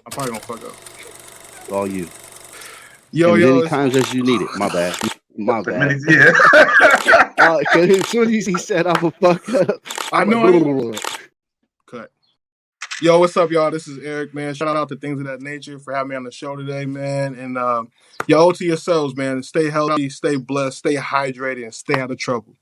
I'm probably gonna fuck up. All you. Yo, as yo. many times as you need it. My bad. My bad. Yeah. As soon as he said I'm a fuck up, I know. Cut. Yo, what's up, y'all? This is Eric, man. Shout out to Thingz Of That Nature for having me on the show today, man. And y'all owe to yourselves, man. Stay healthy, stay blessed, stay hydrated, and stay out of trouble.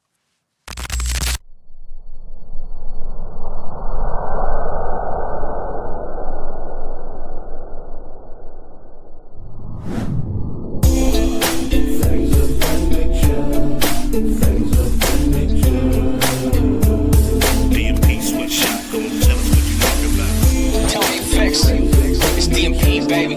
It's DMP, baby.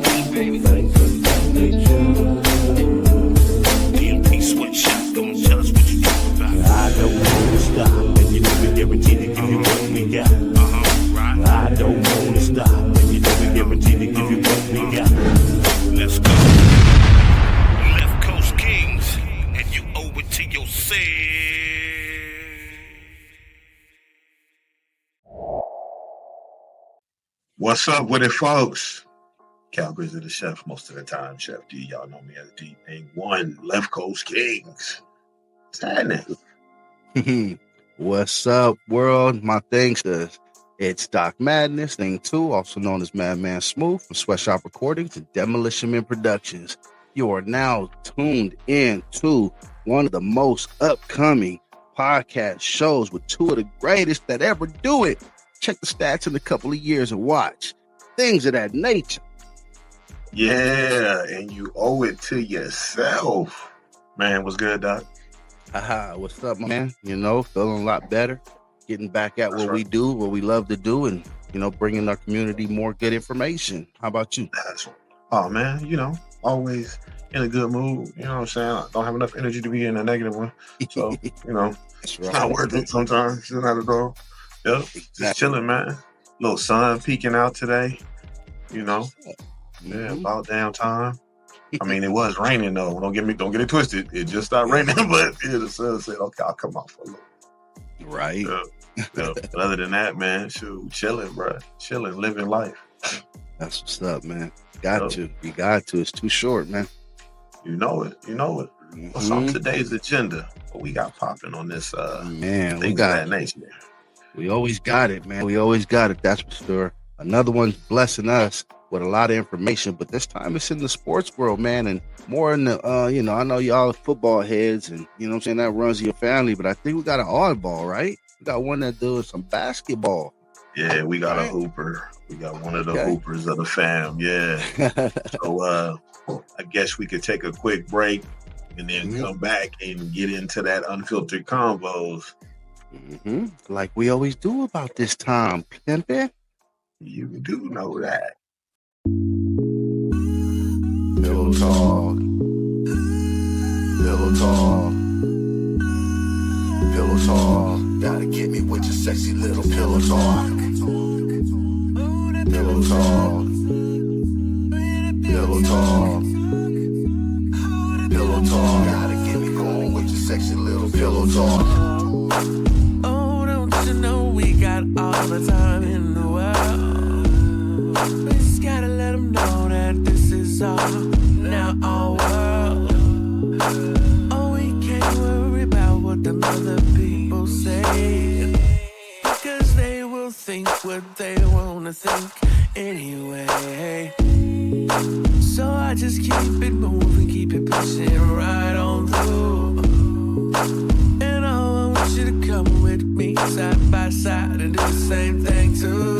DMP sweatshop, don't tell us what you talking about. I don't want to stop, and you know we guarantee to give you what we got. Right. I don't want to stop, and you know we guarantee to give you what we got. Let's go. Left Coast Kings, and you owe it to yourself. What's up with it, folks? Cal Grizzly the Chef, most of the time. Chef D, y'all know me as D-1, Left Coast Kings. What's happening? What's up, world? My Thingsters. It's Doc Madnezz, Thing 2, also known as Madman Smooth, from Sweatshop Recordings and Demolition Men Productions. You are now tuned in to one of the most upcoming podcast shows with two of the greatest that ever do it. Check the stats in a couple of years and watch. Things of that nature. Yeah, and you owe it to yourself. Man, what's good, Doc? What's up, man? You know, feeling a lot better. Getting back at what we do, what we love to do, and, you know, bringing our community more good information. How about you? Oh, man, you know, always in a good mood. You know what I'm saying? I don't have enough energy to be in a negative one. So, you know, it's not worth it sometimes. It's not at all. Yep, just chilling, man. Little sun peeking out today, you know. Yeah, about damn time. I mean, it was raining though. Don't get it twisted. It just started raining, but yeah, the sun said, "Okay, I'll come out for a little." Right. Yeah. But other than that, man, shoot, chilling, bro, chilling, living life. That's what's up, man. You got to. It's too short, man. You know it. What's on today's agenda? What we got popping on this? Man, Things of that nature. We always got it, man. We always got it. That's for sure. Another one's blessing us with a lot of information, but this time it's in the sports world, man, and more in the, you know, I know y'all football heads and, you know what I'm saying, that runs your family, but I think we got an oddball, right? We got one that does some basketball. Yeah, we got a hooper. We got one of the hoopers of the fam, yeah. So I guess we could take a quick break and then come back and get into that unfiltered combos. Like we always do about this time, pimpin'. You do know that. Pillow talk. Pillow talk. Pillow talk. Gotta get me with your sexy little pillow talk. Pillow talk. Pillow talk. Pillow talk. Gotta get me going with your sexy little pillow talk. Oh, don't you know we got all the time in the world? We just gotta let them know that this is all now our world. Oh, we can't worry about what the other people say, because they will think what they wanna think anyway. So I just keep it moving, keep it pushing right on through. And I want you to come with me side by side and do the same thing too.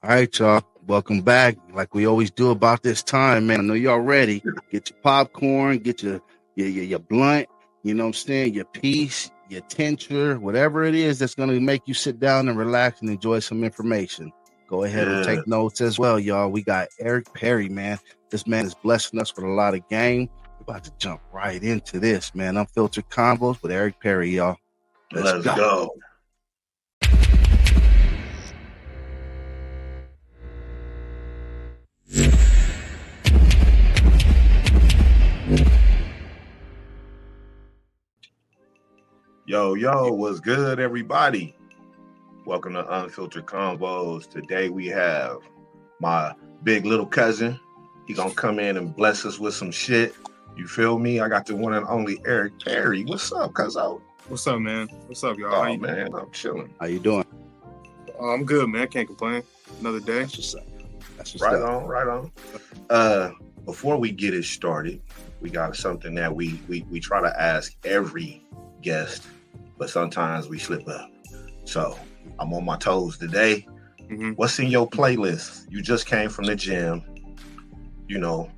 All right, y'all. Welcome back. Like we always do about this time, man. I know y'all ready. Get your popcorn, get your blunt, you know what I'm saying, your piece, your tincture, whatever it is that's going to make you sit down and relax and enjoy some information. Go ahead and take notes as well, y'all. We got Eric Perry, man. This man is blessing us with a lot of game. We're about to jump right into this, man. Unfiltered combos with Eric Perry, y'all. Let's go. Yo, what's good, everybody? Welcome to Unfiltered Convos. Today we have my big little cousin. He gonna come in and bless us with some shit. You feel me? I got the one and only Eric Perry. What's up, cuzzo? What's up, man? What's up, y'all? Oh man, I'm chilling. How you doing? I'm good, man. Can't complain. Another day. That's what's up. That's what's Right up. on. Before we get it started, we got something that we try to ask every guest, but sometimes we slip up. So I'm on my toes today. Mm-hmm. What's in your playlist? You just came from the gym. You know,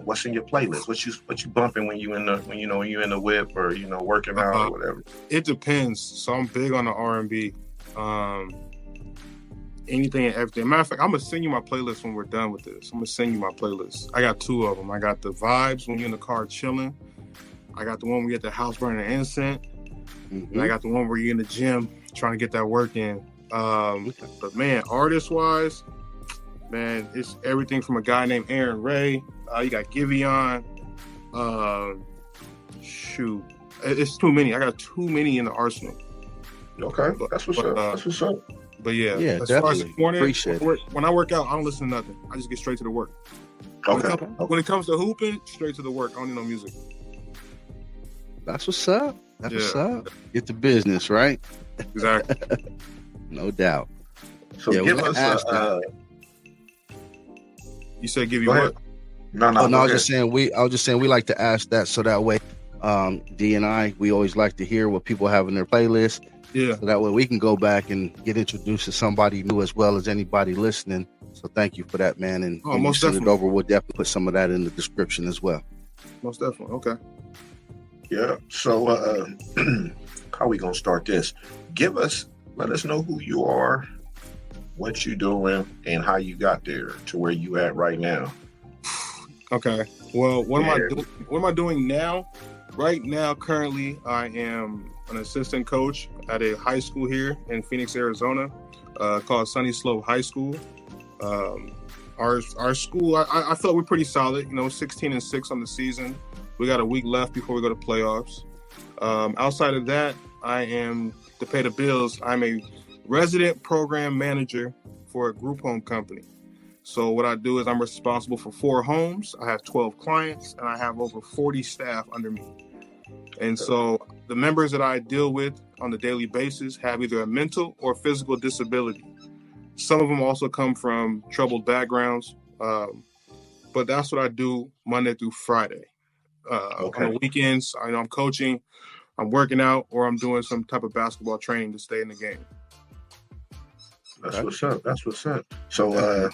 what's in your playlist? What you bumping when you in the whip or working out or whatever? It depends. So I'm big on the R&B. Anything and everything. Matter of fact, I'm gonna send you my playlist when we're done with this. I'm gonna send you my playlist. I got two of them. I got the vibes when you're in the car chilling. I got the one where you're at the house burning incense. Mm-hmm. And I got the one where you're in the gym trying to get that work in. But man, artist-wise, man, it's everything from a guy named Aaron Ray. You got Giveon. It's too many. I got too many in the arsenal. Okay, that's what's up. That's what's up. But yeah, as far definitely. as morning, Appreciate it. when I work out, I don't listen to nothing. I just get straight to the work. Okay. When it comes to hooping, straight to the work. I don't need no music. That's what's up. That's what's up. Get to business, right? Exactly. No doubt. So Yeah, give we us asked that. You said give you Go what? ahead. No. I was just saying we like to ask that so that way D and I, we always like to hear what people have in their playlist. Yeah. So that way we can go back and get introduced to somebody new as well as anybody listening. So thank you for that, man. And when you most send it definitely. over, we'll definitely put some of that in the description as well. Most definitely. Okay. Yeah. So how we gonna start this? Let us know who you are, what you doing, and how you got there to where you at right now. Okay. Well, what am I doing now? Right now, currently, I am an assistant coach at a high school here in Phoenix, Arizona, called Sunny Slope High School. Our school, I feel like we're pretty solid. 16-6 on the season. We got a week left before we go to playoffs. Outside of that, I am, to pay the bills, I'm a resident program manager for a group home company. So what I do is I'm responsible for 4 homes. I have 12 clients, and I have over 40 staff under me. And so the members that I deal with on a daily basis have either a mental or physical disability. Some of them also come from troubled backgrounds, but that's what I do Monday through Friday. On the weekends, I'm coaching, I'm working out, or I'm doing some type of basketball training to stay in the game. That's what's up. That's what's up. So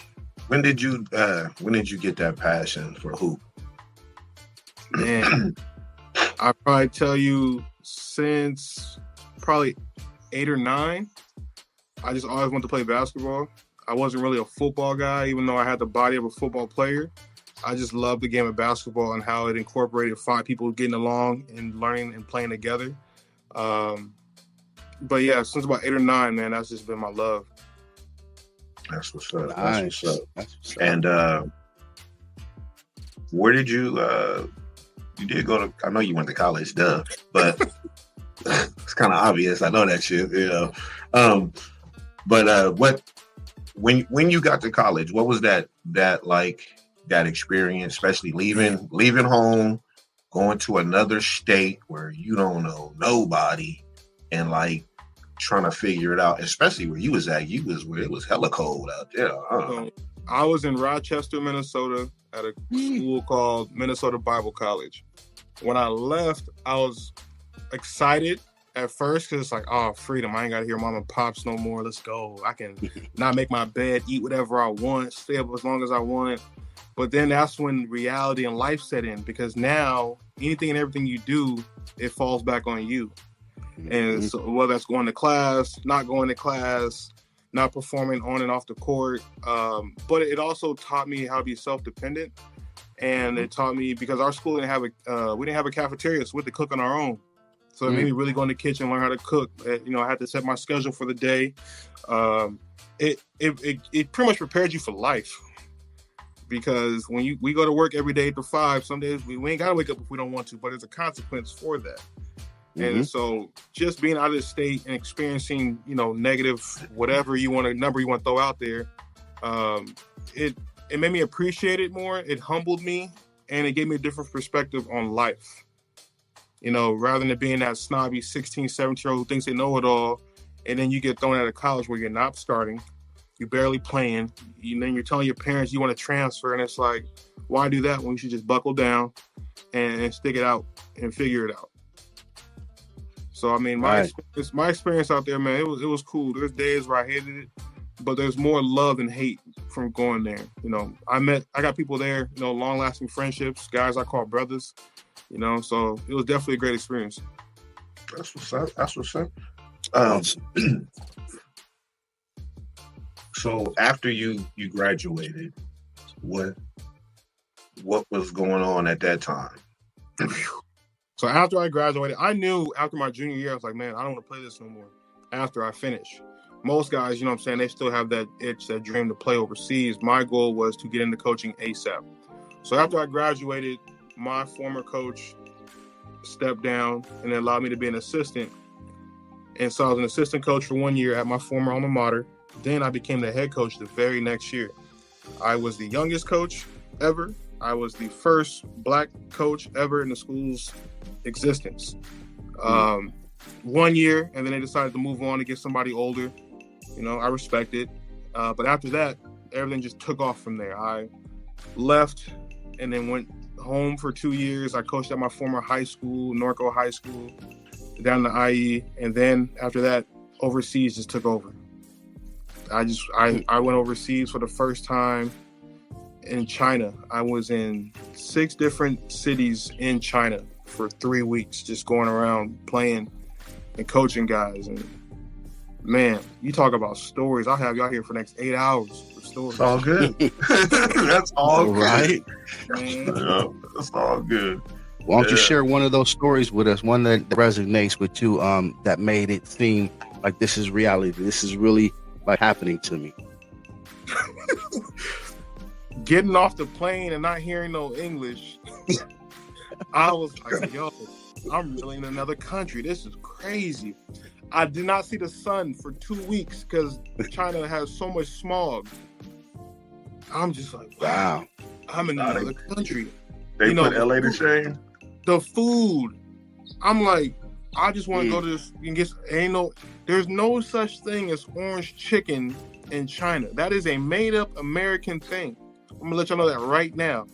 when did you get that passion for hoop? Man, I'd probably tell you since probably 8 or 9, I just always wanted to play basketball. I wasn't really a football guy, even though I had the body of a football player. I just loved the game of basketball and how it incorporated 5 people getting along and learning and playing together. But yeah, since about 8 or 9, man, that's just been my love. That's what's up. Nice. That's what's up. That's what's up. And where did you did go to? I know you went to college, duh, but it's kind of obvious. I know that shit, But what when you got to college, what was that like? That experience, especially leaving home, going to another state where you don't know nobody, and like trying to figure it out, especially where you was at. You was where it was hella cold out there. So I was in Rochester, Minnesota, at a school called Minnesota Bible College. When I left, I was excited at first because it's like, oh, freedom. I ain't got to hear mom and pops no more. Let's go. I can not make my bed, eat whatever I want, stay up as long as I want. But then that's when reality and life set in, because now anything and everything you do, it falls back on you. And so whether that's going to class, not going to class, not performing on and off the court. But it also taught me how to be self-dependent. And it taught me, because our school didn't have we didn't have a cafeteria, so we had to cook on our own. So it made me really go in the kitchen, learn how to cook. I had to set my schedule for the day. It pretty much prepared you for life. Because when we go to work every day 8 to 5, some days we ain't got to wake up if we don't want to, but there's a consequence for that. And so just being out of the state and experiencing, negative, whatever number you want to throw out there, it made me appreciate it more. It humbled me, and it gave me a different perspective on life. Rather than being that snobby 16, 17-year-old who thinks they know it all, and then you get thrown out of college where you're not starting, you're barely playing, then you're telling your parents you want to transfer, and it's like, why do that when you should just buckle down and stick it out and figure it out? So, I mean, my experience out there, man, it was cool. There's days where I hated it, but there's more love than hate from going there. I got people there, long-lasting friendships, guys I call brothers, so it was definitely a great experience. That's what's up. So after you graduated, what was going on at that time? So after I graduated, I knew after my junior year, I was like, man, I don't want to play this no more after I finish. Most guys, they still have that itch, that dream to play overseas. My goal was to get into coaching ASAP. So after I graduated, my former coach stepped down and allowed me to be an assistant. And so I was an assistant coach for 1 year at my former alma mater. Then I became the head coach the very next year. I was the youngest coach ever. I was the first Black coach ever in the school's existence. 1 year, and then they decided to move on to get somebody older. I respect it. But after that, everything just took off from there. I left and then went home for 2 years. I coached at my former high school, Norco High School, down to IE. And then after that, overseas just took over. I went overseas for the first time in China. I was in 6 different cities in China for 3 weeks, just going around playing and coaching guys. And man, you talk about stories. I'll have y'all here for the next 8 hours for stories. It's all good. That's all good. Right. Yeah, that's all good. Why don't you share one of those stories with us? One that resonates with you, that made it seem like this is reality. This is really like happening to me. Getting off the plane and not hearing no English, I was like, yo, I'm really in another country. This is crazy. I did not see the sun for 2 weeks because China has so much smog. I'm just like, wow, I'm in another country. They put LA to shame. The food, I'm like, I just want to go to this and get. There's no such thing as orange chicken in China. That is a made-up American thing. I'm gonna let y'all know that right now.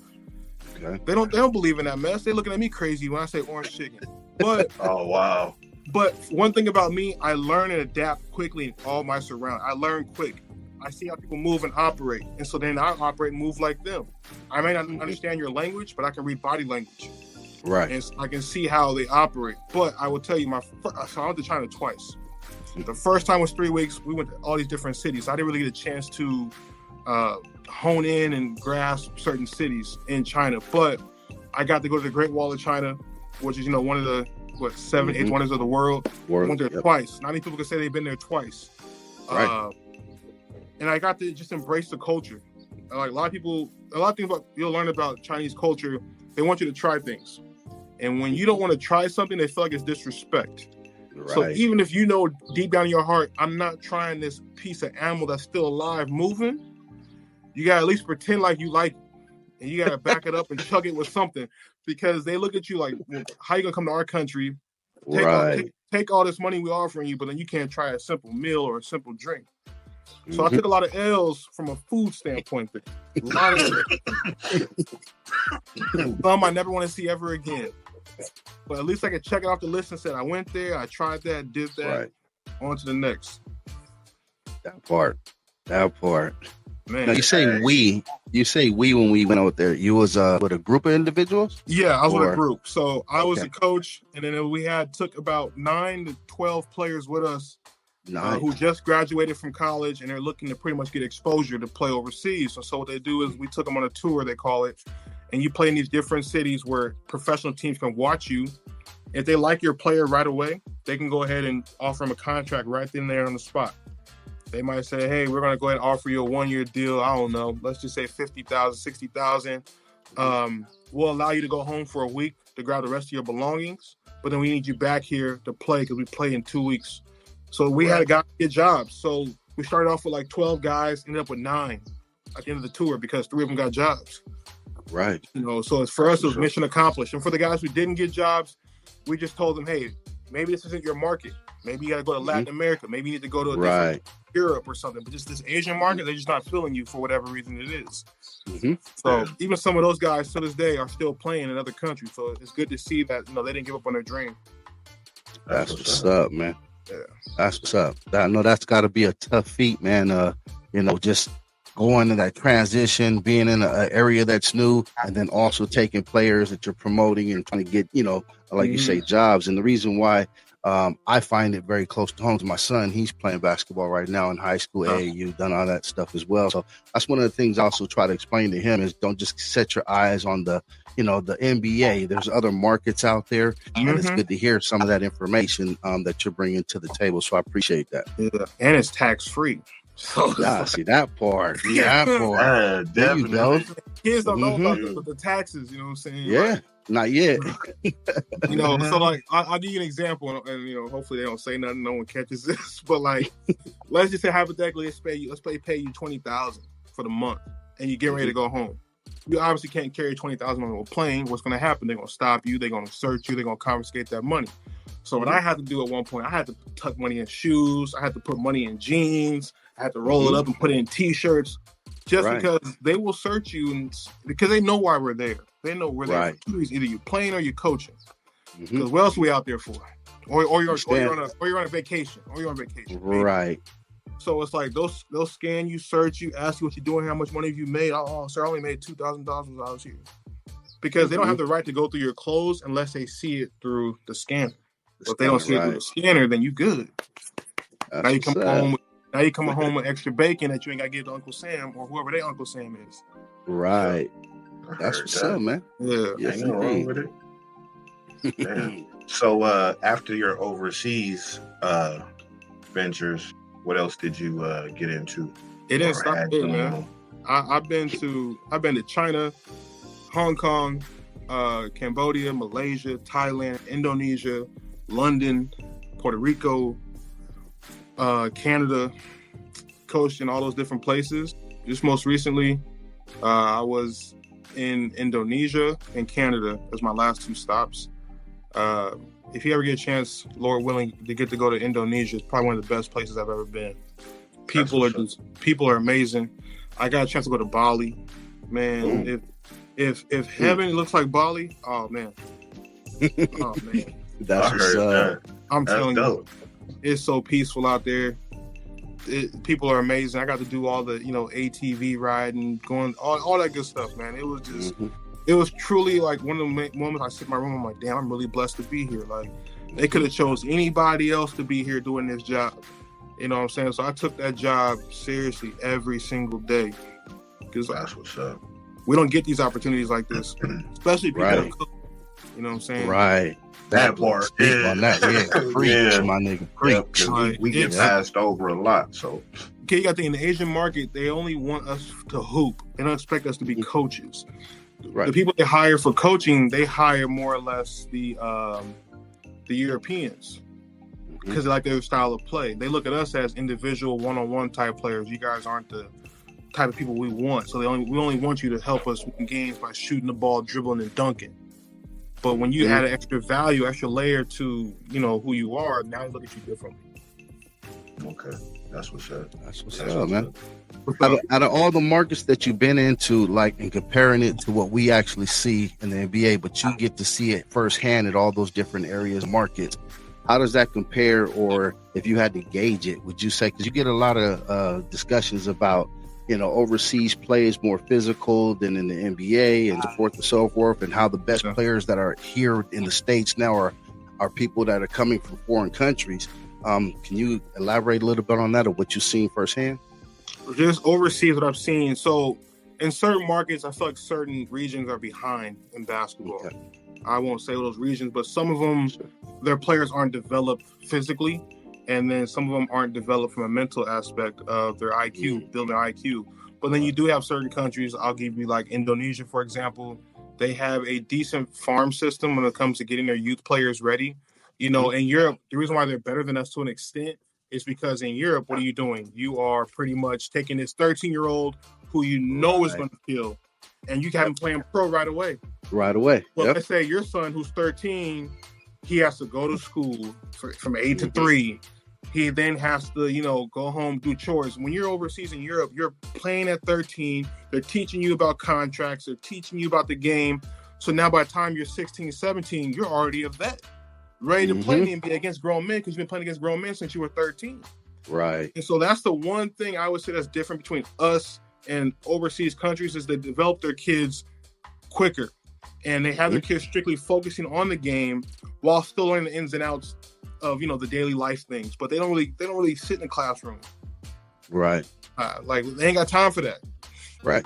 Okay. They don't believe in that mess. They're looking at me crazy when I say orange chicken. But oh wow. But one thing about me, I learn and adapt quickly in all my surroundings. I learn quick. I see how people move and operate, and so then I operate and move like them. I may not understand your language, but I can read body language. Right. And I can see how they operate. But I will tell you, so I went to China twice. The first time was 3 weeks. We went to all these different cities. I didn't really get a chance to hone in and grasp certain cities in China. But I got to go to the Great Wall of China, which is, one of the, 7, 8 wonders of the world. I went there twice. Not many people can say they've been there twice. Right. And I got to just embrace the culture. Like a lot of things about you'll learn about Chinese culture, they want you to try things. And when you don't want to try something, they feel like it's disrespect. Right. So even if you know deep down in your heart, I'm not trying this piece of animal that's still alive moving, you got to at least pretend like you like it. And you got to back it up and chug it with something, because they look at you like, well, how you going to come to our country, take all this money we're offering you, but then you can't try a simple meal or a simple drink. So I took a lot of L's from a food standpoint. A lot of some I never want to see ever again. But at least I could check it off the list and said, I went there, I tried that, did that, on to the next. That part. Man. Now you say we when we went out there. You was with a group of individuals? Yeah, I was with a group. So I was the coach, and then we took about 9 to 12 players with us. Nice. Who just graduated from college, and they're looking to pretty much get exposure to play overseas. So what they do is we took them on a tour, they call it, and you play in these different cities where professional teams can watch you. If they like your player right away, they can go ahead and offer them a contract right then and there on the spot. They might say, hey, we're going to go ahead and offer you a 1-year deal. I don't know. Let's just say $50,000, $60,000. We'll allow you to go home for a week to grab the rest of your belongings, but then we need you back here to play because we play in 2 weeks. So we had a guy get jobs. So we started off with like 12 guys, ended up with 9 at the end of the tour because 3 of them got jobs. Right. You know, so it's, for us, it was mission accomplished. And for the guys who didn't get jobs, we just told them, hey, maybe this isn't your market. Maybe you got to go to Latin America. Maybe you need to go to a different Europe or something. But just this Asian market, they're just not feeling you for whatever reason it is. So even some of those guys to this day are still playing in other countries. So it's good to see that, you know, they didn't give up on their dream. That's what's up, man. Yeah. That's what's up. I know that's got to be a tough feat, man. You know, just going to that transition, being in an area that's new, and then also taking players that you're promoting and trying to get, you know, like you say, jobs. And the reason why I find it very close to home to my son, he's playing basketball right now in high school, AAU, done all that stuff as well. So that's one of the things I also try to explain to him is don't just set your eyes on the, you know, the NBA. There's other markets out there, and it's good to hear some of that information that you're bringing to the table. So I appreciate that. Yeah, and it's tax-free. So see that part. Yeah, that part. There you go. Kids don't know about the taxes, you know what I'm saying? Yeah, like, not yet. You know, so like I'll give you an example, and you know, hopefully they don't say nothing, no one catches this. But like, let's just say hypothetically, pay you $20,000 for the month, and you get ready to go home. You obviously can't carry $20,000 on a plane. What's going to happen? They're going to stop you. They're going to search you. They're going to confiscate that money. So what I had to do at one point, I had to tuck money in shoes. I had to put money in jeans. I had to roll it up and put it in T-shirts, just because they will search you, and because they know why we're there. They know we're there for 2 reasons: either you're playing or you're coaching. Because what else are we out there for? Or you're on a vacation. Right. So it's like they'll scan you, search you, ask you what you're doing, how much money have you made. Oh, sir, I only made $2,000 when I was here. Because they don't have the right to go through your clothes unless they see it through the scanner. If they don't see it through the scanner, then you good. Now you come home with extra bacon that you ain't got to give to Uncle Sam or whoever their Uncle Sam is. Right. That's what's up, man. Yeah. Ain't nothing wrong with it. So after your overseas ventures, what else did you get into? It didn't stop there, man. I've been to China, Hong Kong, Cambodia, Malaysia, Thailand, Indonesia, London, Puerto Rico, Canada, coached in all those different places. Just most recently, I was in Indonesia and Canada as my last 2 stops. If you ever get a chance, Lord willing, to get to go to Indonesia, it's probably one of the best places I've ever been. People are amazing. I got a chance to go to Bali, man. If heaven looks like Bali, oh man. That's what's up. I'm telling you, it's so peaceful out there. People are amazing. I got to do all the, you know, ATV riding, going all that good stuff, man. It was just, it was truly like one of the moments I sit in my room. I'm like, damn, I'm really blessed to be here. Like, they could have chose anybody else to be here doing this job. You know what I'm saying? So I took that job seriously every single day. Because that's what's up. We don't get these opportunities like this, especially people that cook. You know what I'm saying? Right. That part. On that. Yeah. Preach, my nigga. Preach. We get passed over a lot. So, okay, you got to think, in the Asian market, they only want us to hoop. They don't expect us to be coaches. Right. The people they hire for coaching, they hire more or less the Europeans because they like their style of play. They look at us as individual, one-on-one type players. You guys aren't the type of people we want. So we only want you to help us win games by shooting the ball, dribbling, and dunking. But when you add an extra value, extra layer to, you know, who you are, now they look at you differently. Okay. That's what's up. That's what's up, man. Out of all the markets that you've been into, like, and comparing it to what we actually see in the NBA, but you get to see it firsthand at all those different areas, markets, how does that compare? Or if you had to gauge it, would you say, because you get a lot of discussions about, you know, overseas play is more physical than in the NBA and so forth and so forth, and how the best players that are here in the States now are people that are coming from foreign countries. Can you elaborate a little bit on that, or what you've seen firsthand? Just overseas, what I've seen. So in certain markets, I feel like certain regions are behind in basketball. Okay. I won't say those regions, but some of them, their players aren't developed physically. And then some of them aren't developed from a mental aspect of their IQ, building IQ. But then you do have certain countries, I'll give you like Indonesia, for example. They have a decent farm system when it comes to getting their youth players ready. You know, in Europe, the reason why they're better than us to an extent is because in Europe, what are you doing? You are pretty much taking this 13-year-old who you know is going to kill, and you have him playing pro right away. Right away. Well, let's say your son who's 13, he has to go to school from 8 to 3. He then has to, you know, go home, do chores. When you're overseas in Europe, you're playing at 13. They're teaching you about contracts. They're teaching you about the game. So now by the time you're 16, 17, you're already a vet, ready to play the NBA against grown men because you've been playing against grown men since you were 13. Right. And so that's the one thing I would say that's different between us and overseas countries is they develop their kids quicker. And they have their kids strictly focusing on the game while still learning the ins and outs of, you know, the daily life things. But they don't really sit in the classroom. Right. Like they ain't got time for that. Right.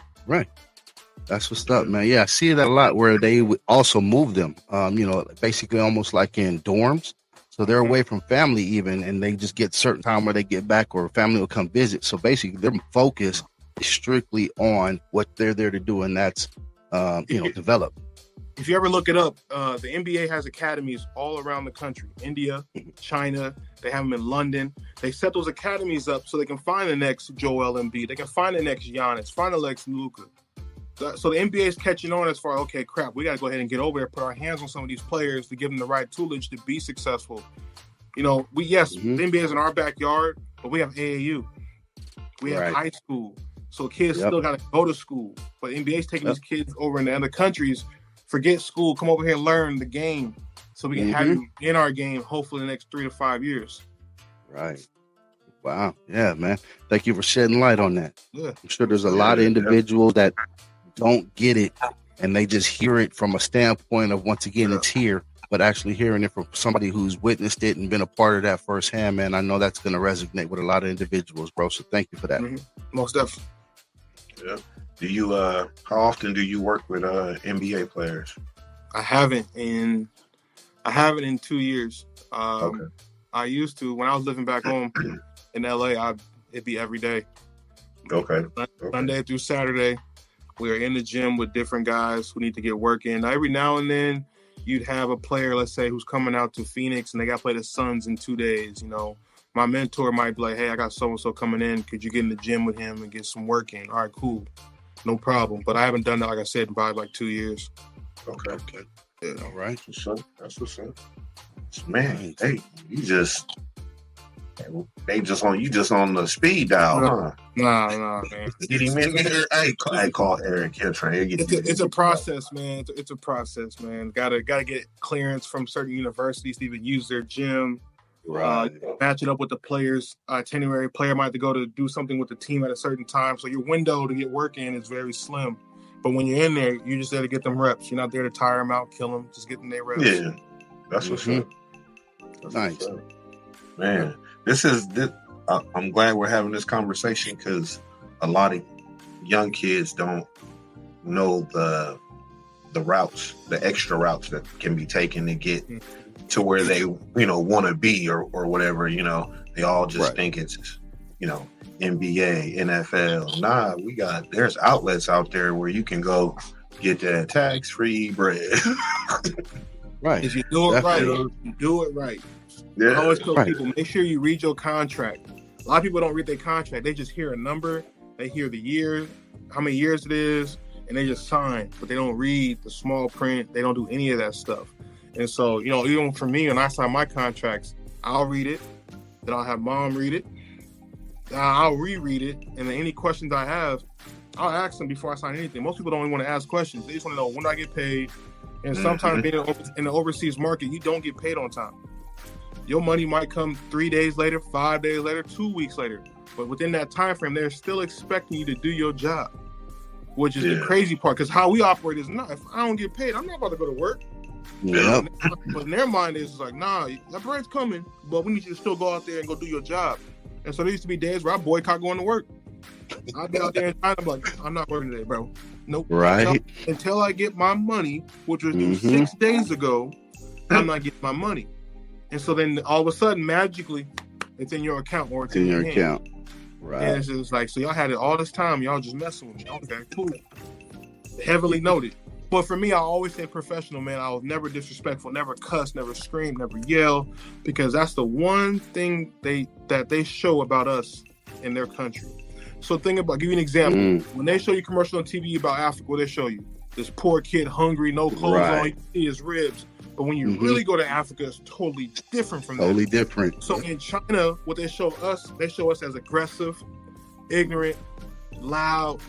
That's what's up, man. Yeah, I see that a lot where they would also move them, you know, basically almost like in dorms. So they're away from family even, and they just get certain time where they get back or family will come visit. So basically their focus is strictly on what they're there to do, and that's, you know, develop. If you ever look it up, the NBA has academies all around the country. India, China, they have them in London. They set those academies up so they can find the next Joel Embiid. They can find the next Giannis, find the next Luka. So the NBA is catching on as far, okay, crap, we got to go ahead and get over there, put our hands on some of these players to give them the right toolage to be successful. You know, the NBA is in our backyard, but we have AAU. We have high school. So kids still got to go to school. But NBA is taking these kids over in the other countries. Forget school, come over here and learn the game so we can have you in our game hopefully in the next 3 to 5 years. Right. Wow. Yeah, man. Thank you for shedding light on that. Yeah. I'm sure there's a lot of individuals that don't get it and they just hear it from a standpoint of, once again, it's here, but actually hearing it from somebody who's witnessed it and been a part of that firsthand, man, I know that's going to resonate with a lot of individuals, bro. So thank you for that. Most definitely. Yeah. Do you how often do you work with NBA players? I haven't in 2 years. I used to when I was living back home in LA. It'd be every day. Okay. Sunday through Saturday, we are in the gym with different guys who need to get work in. Every now and then, you'd have a player, let's say, who's coming out to Phoenix and they got to play the Suns in 2 days. You know, my mentor might be like, "Hey, I got so and so coming in. Could you get in the gym with him and get some work in?" All right, cool. No problem. But I haven't done that, like I said, in probably like 2 years. Okay. Yeah. All right. That's what's up. Man, hey, they just on the speed dial, huh? Nah, man. Get him in there. Hey, call Eric here. It's a process, man. It's a process, man. Gotta get clearance from certain universities to even use their gym. Right. Match it up with the players' itinerary. Player might have to go to do something with the team at a certain time, so your window to get work in is very slim. But when you're in there, you're just there to get them reps. You're not there to tire them out, kill them. Just get them their reps. Yeah, that's what's up. That's nice, what's up. Man. I'm glad we're having this conversation because a lot of young kids don't know the routes, the extra routes that can be taken to get to where they, want to be or whatever. They all just think it's, NBA, NFL. Nah, there's outlets out there where you can go get that tax-free bread. Right. If you do it right, you do it right. Yeah. I always tell people, make sure you read your contract. A lot of people don't read their contract. They just hear a number. They hear the year, how many years it is, and they just sign. But they don't read the small print. They don't do any of that stuff. And so, even for me, when I sign my contracts, I'll read it. Then I'll have mom read it. I'll reread it. And then any questions I have, I'll ask them before I sign anything. Most people don't even want to ask questions. They just want to know when do I get paid. And sometimes being in the overseas market, you don't get paid on time. Your money might come 3 days later, 5 days later, 2 weeks later. But within that time frame, they're still expecting you to do your job, which is the crazy part. Because how we operate is not, if I don't get paid, I'm not about to go to work. Yep. But in their mind is like, nah, that bread's coming, but we need you to still go out there and go do your job. And so there used to be days where I boycott going to work. I'd be out there and I'm like, I'm not working today, bro. Nope. Right. Until I get my money, which was due 6 days ago, I'm not getting my money. And so then all of a sudden, magically, it's in your account or it's in your account. Right. And it's just like, so y'all had it all this time. Y'all just messing with me. Okay, cool. Heavily noted. But for me, I always say professional, man. I was never disrespectful, never cuss, never scream, never yell, because that's the one thing that they show about us in their country. So think about, give you an example. When they show you commercial on TV about Africa, what they show you? This poor kid, hungry, no clothes on, you see his ribs. But when you really go to Africa, it's totally different from that. Totally different. So in China, what they show us as aggressive, ignorant, loud.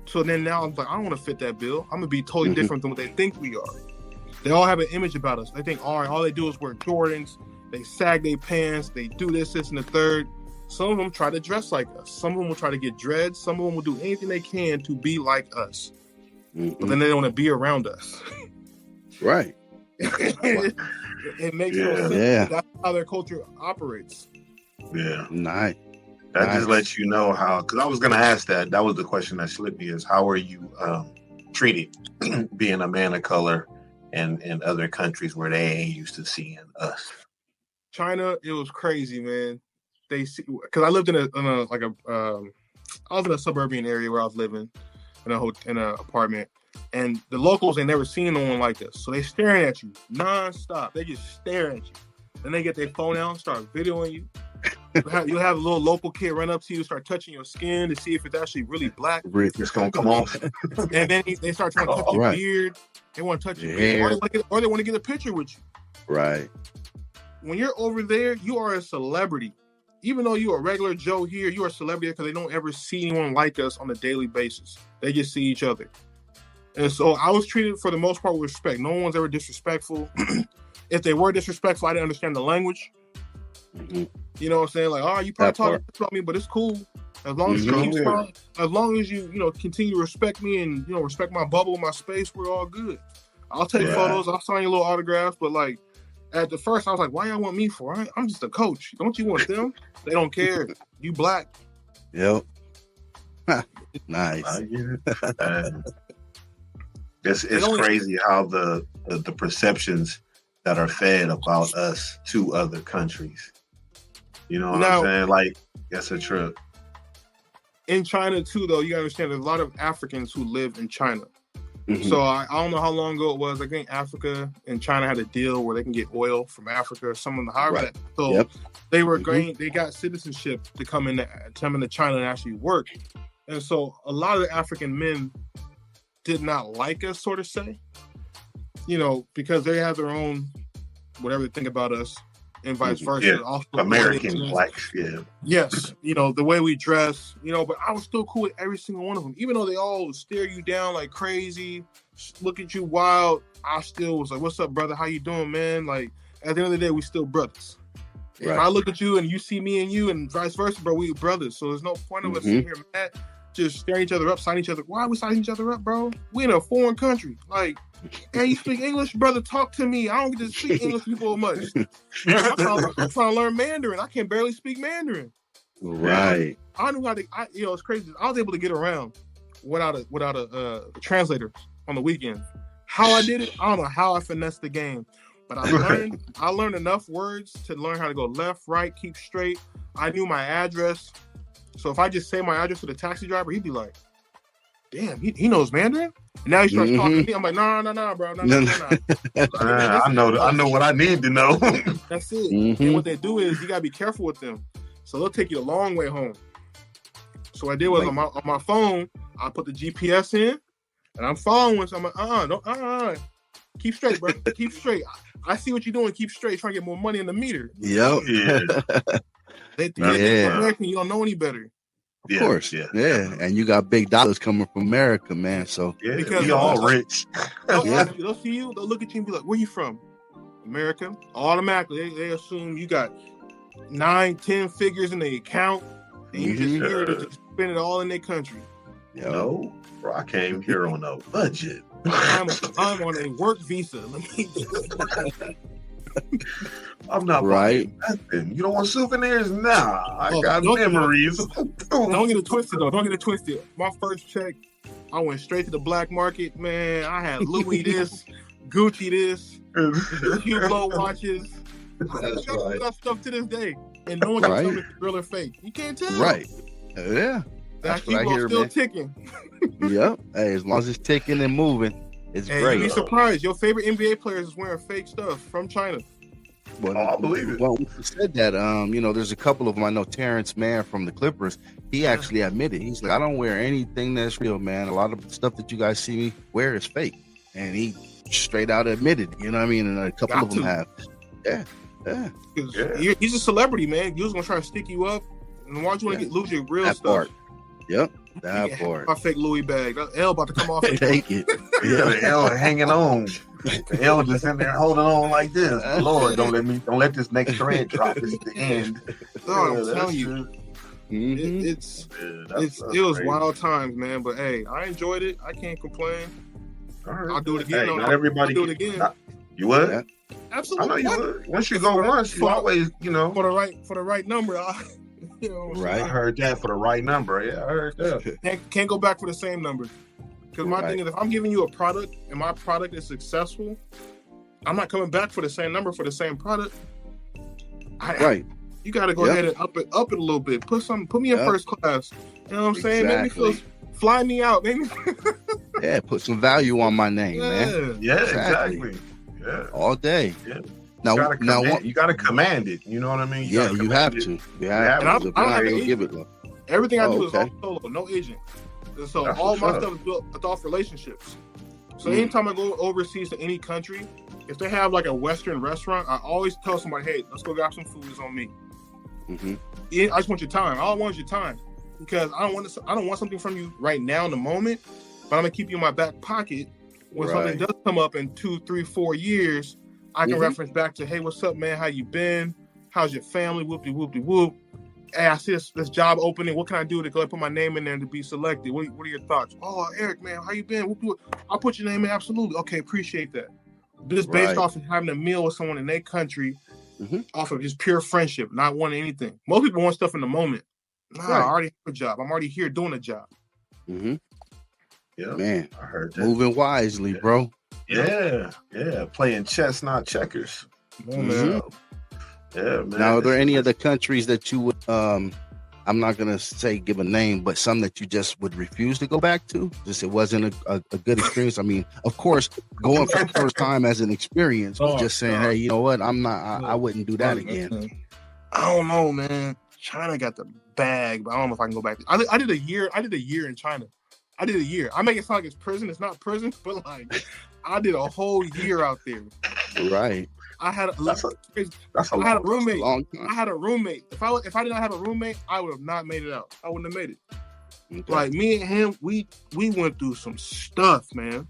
So then now I'm like, I don't want to fit that bill. I'm going to be totally different than what they think we are. They all have an image about us. They think, all right, all they do is wear Jordans. They sag their pants. They do this, and the third. Some of them try to dress like us. Some of them will try to get dreads. Some of them will do anything they can to be like us. But then they don't want to be around us. Right. It makes no sense. Yeah. That's how their culture operates. Yeah. Nice. That just lets you know how, because I was going to ask that. That was the question that slipped me, is how are you treated being a man of color and in other countries where they ain't used to seeing us? China, it was crazy, man. They see, because I lived I was in a suburban area where I was living in an apartment, and the locals, they never seen no one like this. So they staring at you nonstop. They just stare at you. Then they get their phone out and start videoing you. You'll have a little local kid run up to you, start touching your skin to see if it's actually really black. It's gonna come off. And then they start trying to touch your beard. They want to touch your beard, or they want to get a picture with you. Right. When you're over there, you are a celebrity. Even though you're a regular Joe here, you are a celebrity because they don't ever see anyone like us on a daily basis. They just see each other. And so I was treated for the most part with respect. No one's ever disrespectful. If they were disrespectful, I didn't understand the language. You know what I'm saying? Like, oh, you probably talking about me, but it's cool. As long as you keep smiling, as long as you continue to respect me and respect my bubble, my space, we're all good. I'll take photos, I'll sign your little autographs, but like at the first I was like, why y'all want me for? I'm just a coach. Don't you want them? They don't care. You black. Yep. Nice. It's crazy how the perceptions that are fed about us to other countries. You know what I'm saying? Like, that's a trip. In China too, though, you gotta understand there's a lot of Africans who live in China. So I don't know how long ago it was. I think Africa and China had a deal where they can get oil from Africa or some of the however. So they were going. They got citizenship to come into China and actually work. And so a lot of the African men did not like us, sort of say, because they have their own whatever they think about us, and vice versa. Yeah. Also, American blacks, Yes, the way we dress, but I was still cool with every single one of them. Even though they all stare you down like crazy, look at you wild, I still was like, what's up, brother? How you doing, man? Like, at the end of the day, we still brothers. Right. If I look at you and you see me and you and vice versa, bro, we brothers. So there's no point of us sitting here mad, just staring each other up, signing each other. Why are we signing each other up, bro? We in a foreign country. Like, hey, you speak English, brother? Talk to me. I don't get to speak English people much. I'm trying to learn Mandarin. I can barely speak Mandarin. Right. I knew how to. It's crazy. I was able to get around without a translator on the weekend. How I did it, I don't know how I finessed the game, but I learned enough words to learn how to go left, right, keep straight. I knew my address, so if I just say my address to the taxi driver, he'd be like, damn, he knows Mandarin? And now he starts talking to me. I'm like, no, bro. No. I know what I need to know. That's it. And what they do is you got to be careful with them. So they'll take you the long way home. So what I did was on my phone, I put the GPS in, and I'm following. So I'm like, keep straight, bro. Keep straight. I see what you're doing. Keep straight. Trying to get more money in the meter. Yep. They American, you don't know any better. Of course, yeah, and you got big dollars coming from America, man. So because we all rich. They'll see you, they'll look at you and be like, "Where you from?" America. Automatically, they assume you got 9-10 figures in the account, and you just here to just spend it all in their country. No, bro, I came here on a budget. I'm on a work visa. I'm not buying nothing. You don't want souvenirs? Nah, I got memories. Don't get it twisted, though. Don't get it twisted. My first check, I went straight to the black market. Man, I had Louis this, Gucci this, Hublot watches. I got that stuff to this day. And no one can tell me if it's real or fake. You can't tell. Right. Yeah. That Hublot's still ticking. Yep. Hey, as long as it's ticking and moving. It's And great. you'd be surprised. Your favorite NBA players is wearing fake stuff from China. Well, I believe it. Well, you said that. There's a couple of them. I know Terrence Mann from the Clippers. He actually admitted, he's like, I don't wear anything that's real, man. A lot of stuff that you guys see me wear is fake, and he straight out admitted. You know what I mean? And a couple of them have. Yeah. He's a celebrity, man. He was gonna try to stick you up, and why don't you want to lose your real that stuff? Part. Yep, that part. My fake Louis bag. That L about to come off. Take it. Yeah, the L hanging on. The L just in there holding on like this. Lord, don't let this next thread drop. It's the end. I'm telling you. Mm-hmm. It was wild times, man. But hey, I enjoyed it. I can't complain. All right. I'll do it again. Hey, not everybody. I'll do it again. You would? Yeah. Absolutely. I know you would. Once you go once, you always, for the right number. Right. I heard that for the right number. Yeah, I heard that. Can't go back for the same number. Because my thing is, if I'm giving you a product and my product is successful, I'm not coming back for the same number for the same product. Right. You got to go ahead and up it a little bit. Put me in first class. You know what I'm saying? Exactly. Make me fly me out, maybe. Yeah, put some value on my name, man. Yeah, exactly. Yeah. All day. Yeah. Now, you got to command it. You know what I mean? You have to. You have to. I don't have an give it. Everything I do is all solo, no agent. And so That's all my up. stuff is built off relationships. So anytime I go overseas to any country, if they have like a Western restaurant, I always tell somebody, hey, let's go grab some food. It's on me. Mm-hmm. I just want your time. All I want is your time. Because I don't want something from you right now in the moment, but I'm gonna keep you in my back pocket. When something does come up in 2, 3, 4 years, I can reference back to, hey, what's up, man? How you been? How's your family? Whoop-de-whoop-de-whoop. Hey, I see this job opening. What can I do to go and put my name in there to be selected? What are your thoughts? Oh, Eric, man, how you been? Whoop-de-whoop. I'll put your name in. Absolutely. Okay, appreciate that. Just based off of having a meal with someone in their country, off of just pure friendship, not wanting anything. Most people want stuff in the moment. Nah, I already have a job. I'm already here doing a job. Mm-hmm. Yeah, man, I heard that. Moving wisely, bro. Yeah, playing chess, not checkers. Man. Yeah, man. Now, are there any other countries that you would, I'm not going to say give a name, but some that you just would refuse to go back to? Just it wasn't a good experience? I mean, of course, going for the first time as an experience, but just saying, hey, you know what? I wouldn't do that again. I don't know, man. China got the bag, but I don't know if I can go back. I did a year. I did a year in China. I did a year. I make it sound like it's prison. It's not prison, but like I did a whole year out there. Right. I had a roommate. I had a roommate. If I did not have a roommate, I would have not made it out. I wouldn't have made it. Okay. Like me and him, we went through some stuff, man.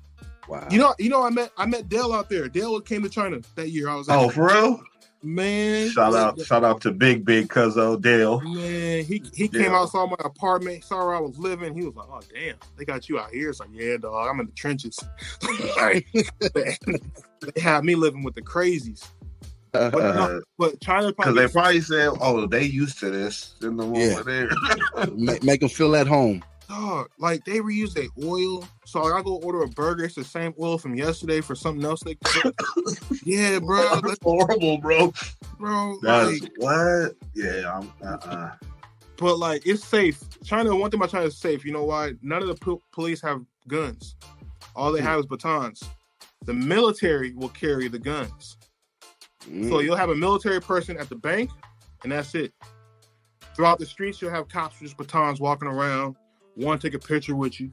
Wow. You know, I met Dale out there. Dale came to China that year. I was like, oh, for real? Man, shout out to big cuz Dale. Man, he came out, saw my apartment, saw where I was living. He was like, "Oh damn, they got you out here." It's like, "Yeah, dog, I'm in the trenches." They had me living with the crazies. But China because they probably said, "Oh, they used to this in the moment there." Make them feel at home. Dog, like they reuse their oil, so like, I go order a burger. It's the same oil from yesterday for something else. Yeah, bro, that's horrible, bro. That's like, what? Yeah, But like, it's safe. China. One thing about China is safe. You know why? None of the police have guns. All they have is batons. The military will carry the guns. So you'll have a military person at the bank, and that's it. Throughout the streets, you'll have cops with just batons walking around. Want to take a picture with you,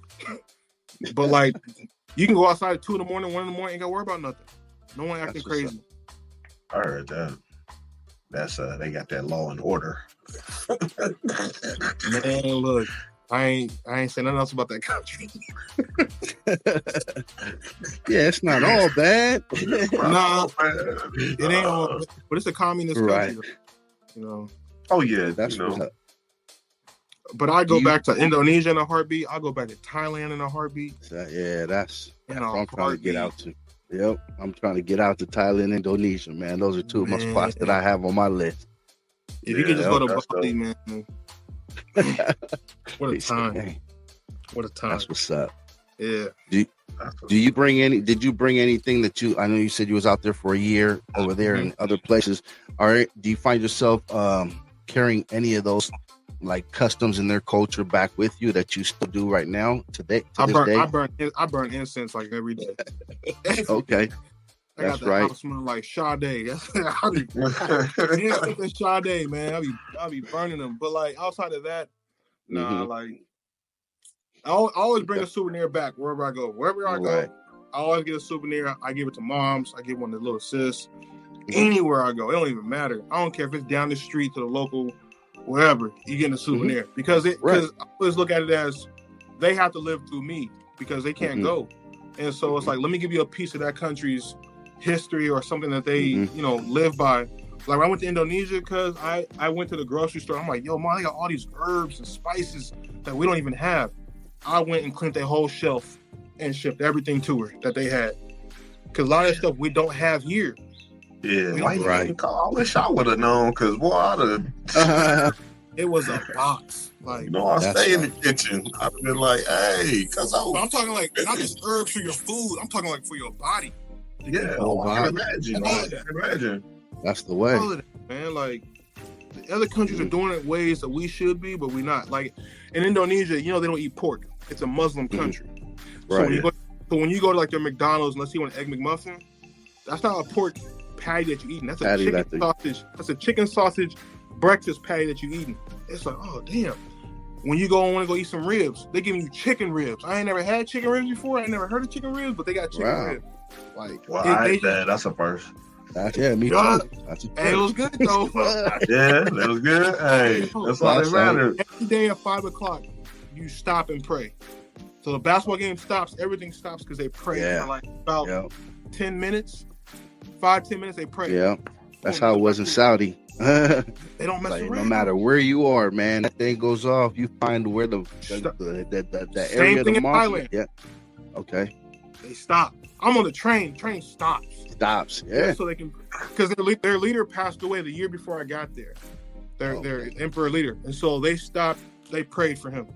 but like you can go outside at 2 in the morning, 1 in the morning, ain't gotta worry about nothing. No one acting crazy. I heard that. That's they got that law and order. Man, look, I ain't saying nothing else about that country. Yeah, it's not all bad. Nah, it ain't all, but it's a communist country, you know. Oh yeah, that's what's up. But I go back to Indonesia in a heartbeat. I go back to Thailand in a heartbeat. Yeah, that's what I'm trying to get out to. Yep, I'm trying to get out to Thailand, Indonesia, man. Those are two of my spots that I have on my list. If you could just go to Bali, man. What a time! What a time! That's what's up. Yeah. Do you bring any? Did you bring anything that you? I know you said you was out there for a year over there in other places. All right. Do you find yourself carrying any of those like customs in their culture back with you that you still do right now today? To this day? I burn incense like every day. Okay. I got the house smelling like Sade. I be incense and Sade, man. I be burning them. But like outside of that, nah, like I always bring a souvenir back wherever I go. Wherever I go, I always get a souvenir. I give it to moms. I give one to little sis. Anywhere I go, it don't even matter. I don't care if it's down the street to the local, wherever, you getting a souvenir. Because I always look at it as they have to live through me because they can't go. And so it's like, let me give you a piece of that country's history or something that they, you know, live by. Like when I went to Indonesia, because I went to the grocery store. I'm like, yo, man, they got all these herbs and spices that we don't even have. I went and cleaned their whole shelf and shipped everything to her that they had. Because a lot of that stuff we don't have here. Yeah, right. I wish I would have known, because boy, I'd have. It was a box. Like, you know, I stay in the kitchen. I've been like, hey, because I'm talking like not just herbs for your food. I'm talking like for your body. Yeah, I can imagine. I can imagine. That's the way. All of that, man. Like the other countries are doing it ways that we should be, but we're not. Like in Indonesia, you know, they don't eat pork. It's a Muslim country. So when you go to like their McDonald's and let's see an Egg McMuffin, that's not a pork patty that you're eating. That's a chicken sausage. That's a chicken sausage breakfast patty that you're eating. It's like, oh damn. When you go and want to go eat some ribs, they giving you chicken ribs. I ain't never had chicken ribs before. I ain't never heard of chicken ribs, but they got chicken ribs. Like, that's a first. Me too. Hey, it was good though. Yeah, that was good. Hey, that's all that matters. Every day at 5:00, you stop and pray. So the basketball game stops. Everything stops because they pray for like about 10 minutes. 5-10 minutes they pray. Yeah, that's how it was in Saudi. They don't mess around. No matter where you are, man, that thing goes off. You find where the area of the mosque. Yeah. Okay. They stop. I'm on the train. Train stops. Yeah. So they can, because their leader passed away the year before I got there. Their emperor leader, and so they stopped. They prayed for him.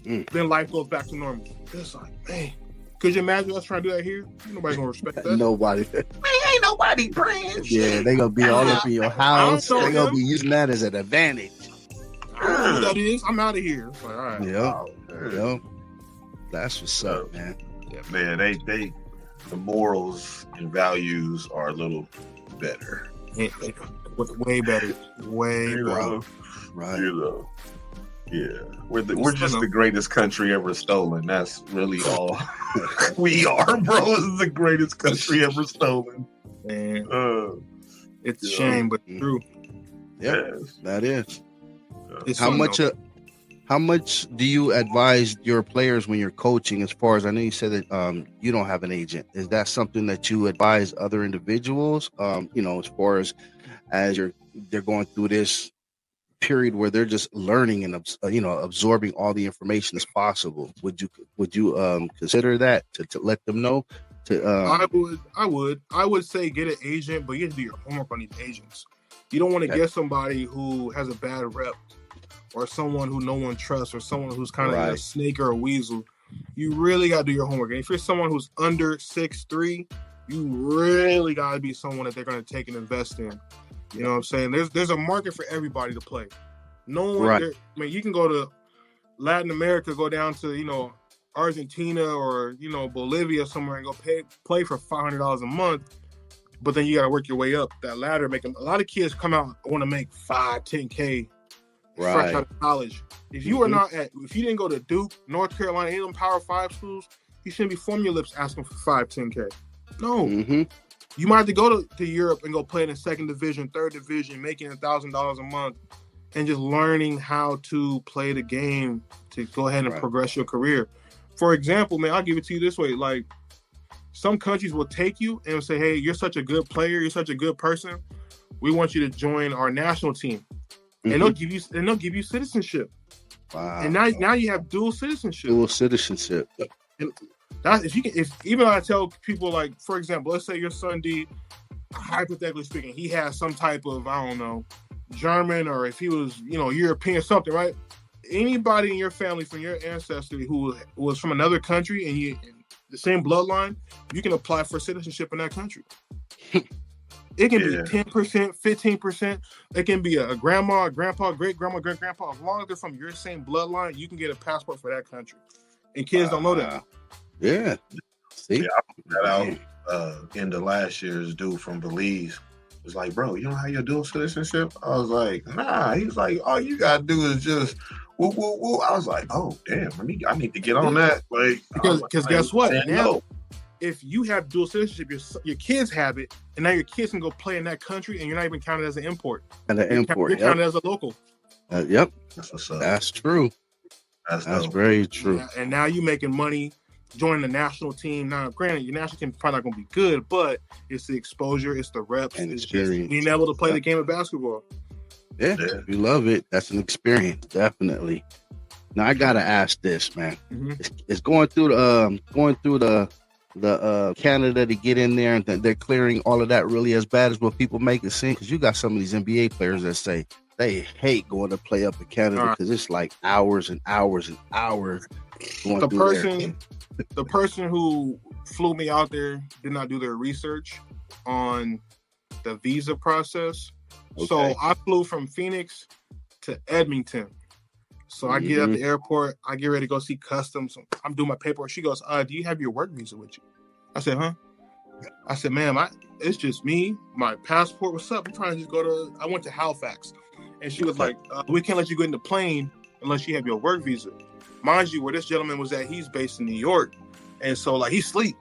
Then life goes back to normal. It's like, man. Could you imagine us trying to do that here? Nobody's gonna respect that. Nobody. Ain't nobody praying. Yeah, they gonna be all up in your house. They gonna be using that as an advantage. I don't know who that is. I'm out of here. It's like, all right. Yep. That's what's up, man. Yeah, man. They the morals and values are a little better. Way better. Way better. Right. You know. Yeah, we're just the greatest country ever stolen. That's really all we are, bro. This is the greatest country ever stolen. Man, it's a shame, but true. Yes, that is. How much do you advise your players when you're coaching? As far as I know, you said that you don't have an agent. Is that something that you advise other individuals? You know, as far as they're going through this period where they're just learning and absorbing all the information as possible. Would you consider that to let them know? I would say get an agent, but you have to do your homework on these agents. You don't want to get somebody who has a bad rep, or someone who no one trusts, or someone who's kind of a snake or a weasel. You really got to do your homework. And if you're someone who's under 6'3", you really got to be someone that they're going to take and invest in. You know what I'm saying? There's a market for everybody to play. No one, I mean, you can go to Latin America, go down to, Argentina or, Bolivia somewhere and go play for $500 a month. But then you got to work your way up that ladder. A lot of kids come out want to make $5-10K fresh out of college. If you are if you didn't go to Duke, North Carolina, any of them Power 5 schools, you shouldn't be forming your lips asking for $5-10K. No. You might have to go to Europe and go play in the 2nd division, 3rd division, making $1,000 a month, and just learning how to play the game to go ahead and progress your career. For example, man, I'll give it to you this way. Like, some countries will take you and say, hey, you're such a good player, you're such a good person, we want you to join our national team. And they'll give you citizenship. Wow. And now you have dual citizenship. And that, if even I tell people, like, for example, let's say your son D, hypothetically speaking, he has some type of, I don't know, German, or if he was, European or something, right? Anybody in your family from your ancestry who was from another country and the same bloodline, you can apply for citizenship in that country. It can be 10%, 15%. It can be a grandma, grandpa, great-grandma, great-grandpa. As long as they're from your same bloodline, you can get a passport for that country. And kids don't know that. Yeah. See? Yeah, I put that out in the last year's dude from Belize. Was like, bro, you don't have your dual citizenship? I was like, nah. He was like, all you gotta do is just woo woo woo. I was like, oh damn, I need to get on that. Like, because guess what? Now, if you have dual citizenship, your kids have it, and now your kids can go play in that country, and you're not even counted as an import. You're counted as a local. Yep, that's what's up. That's true. That's very true. Yeah, and now you're making money. Joining the national team. Now, granted, your national team is probably not going to be good, but it's the exposure, it's the reps, and it's just being able to play the game of basketball. Yeah, we love it. That's an experience, definitely. Now, I gotta ask this, man. Mm-hmm. It's going through the Canada to get in there, and they're clearing all of that really as bad as what people make it seem. Because you got some of these NBA players that say they hate going to play up in Canada because it's like hours and hours and hours. The person who flew me out there did not do their research on the visa process. Okay. So I flew from Phoenix to Edmonton. So I get at the airport. I get ready to go see customs. I'm doing my paperwork. She goes, do you have your work visa with you? I said, huh? I said, ma'am, it's just me, my passport. What's up? I'm trying to just I went to Halifax. And she was like, we can't let you go in the plane unless you have your work visa. Mind you, where this gentleman was at, he's based in New York. And so, like, he sleep.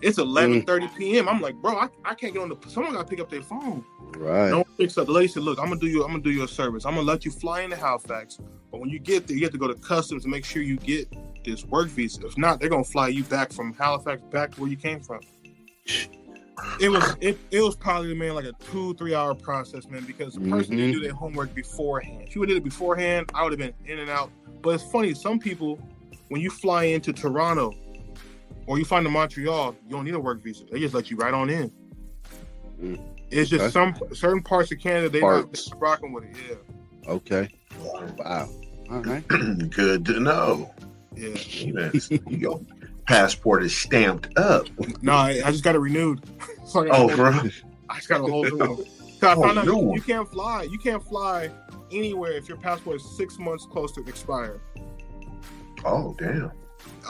It's 11:30 p.m. I'm like, bro, I can't get on someone got to pick up their phone. Right. No one picks up. The lady said, look, I'm going to do you a service. I'm going to let you fly into Halifax. But when you get there, you have to go to customs to make sure you get this work visa. If not, they're going to fly you back from Halifax back to where you came from. It was probably, man, like a 2-3 hour process, man, because the person didn't do their homework beforehand. If you would have did it beforehand, I would have been in and out. But it's funny, some people, when you fly into Toronto or you fly to Montreal, you don't need a work visa. They just let you right on in. It's just some certain parts of Canada, they're not rocking with it, yeah. Okay. Wow. All right. Good to know. Yeah. Your passport is stamped up. No, I just got it renewed. Bro. I just got a whole new one. I found out you can't fly. You can't fly anywhere if your passport is 6 months close to expire. Oh, damn.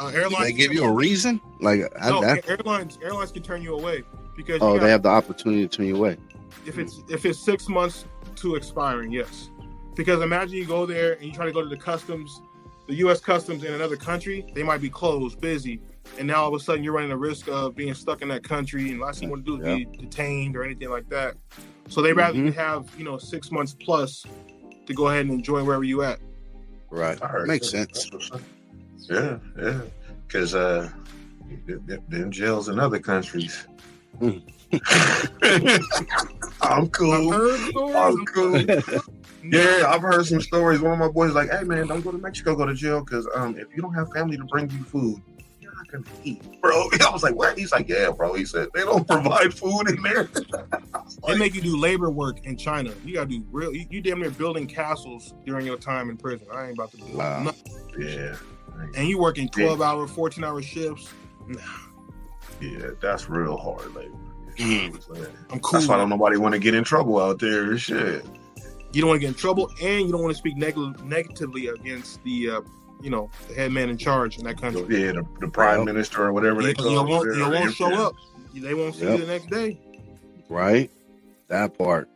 Airlines. They give you a reason? Like, airlines can turn you away because they have the opportunity to turn you away. If it's 6 months to expiring, yes. Because imagine you go there and you try to go to the customs, the U.S. customs in another country, they might be closed, busy, and now all of a sudden you're running the risk of being stuck in that country, and last thing you want to do is be detained or anything like that. So they rather you have 6 months plus to go ahead and enjoy wherever you at. Right, makes sense. Yeah, because them jails in other countries. I'm cool. Yeah, I've heard some stories. One of my boys is like, hey man, don't go to Mexico, go to jail, because if you don't have family to bring you food, you're not gonna eat, bro. I was like, what? He's like, yeah, bro. He said they don't provide food in there. They make you do labor work in China. You gotta do real. You damn near building castles during your time in prison. I ain't about to do nothing. Yeah. And you working 12-hour, 14-hour shifts. Nah. Yeah, that's real hard labor. I'm cool. That's why nobody want to get in trouble out there. Shit. You don't want to get in trouble, and you don't want to speak negatively against the the head man in charge in that country. Yeah, the prime minister or whatever they call it. You won't show up. They won't see you the next day. Right. That part.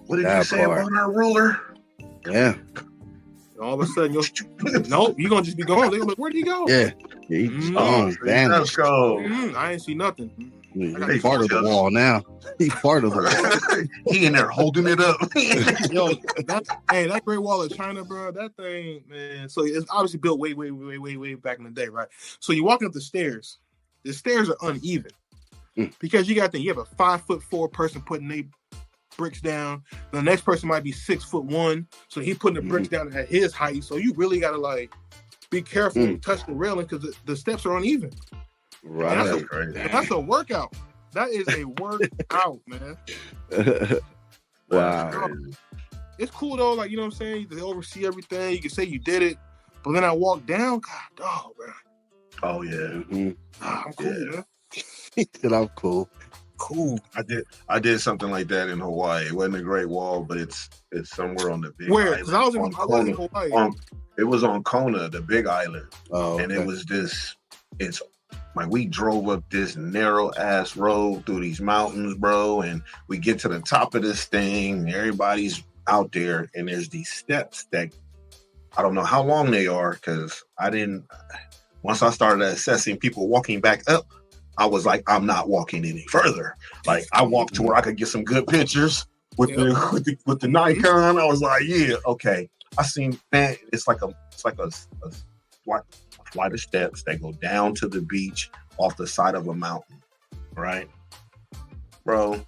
What did you say about our ruler? Yeah. All of a sudden, you're gonna just be gone. They're like, where'd he go? Yeah, he's gone. Let's go. I ain't see nothing. He's part of the wall now. He's part of the wall. He in there holding it up. Yo, that Great Wall of China, bro. That thing, man. So it's obviously built way back in the day, right? So you're walking up the stairs. The stairs are uneven because you have a 5'4" person putting their bricks down. The next person might be 6'1", so he putting the bricks down at his height. So you really gotta be careful and touch the railing because the steps are uneven. Right, that's a workout. That is a workout, man. Wow. It's cool though, you know what I'm saying? They oversee everything. You can say you did it, but then I walk down. God, man. Oh yeah. I'm cool, man. He said I'm cool. Cool. I did something like that in Hawaii. It wasn't a Great Wall, but it's somewhere on the Big Where? Island. Because I was in Hawaii. It was on Kona, the Big Island. Oh, and it was it's like we drove up this narrow ass road through these mountains, bro, and we get to the top of this thing. Everybody's out there, and there's these steps that I don't know how long they are because once I started assessing people walking back up, I was like, I'm not walking any further. Like I walked to where I could get some good pictures with the Nikon. I was like, yeah, okay. I seen, man, it's like a flight of steps that go down to the beach off the side of a mountain, right? Bro,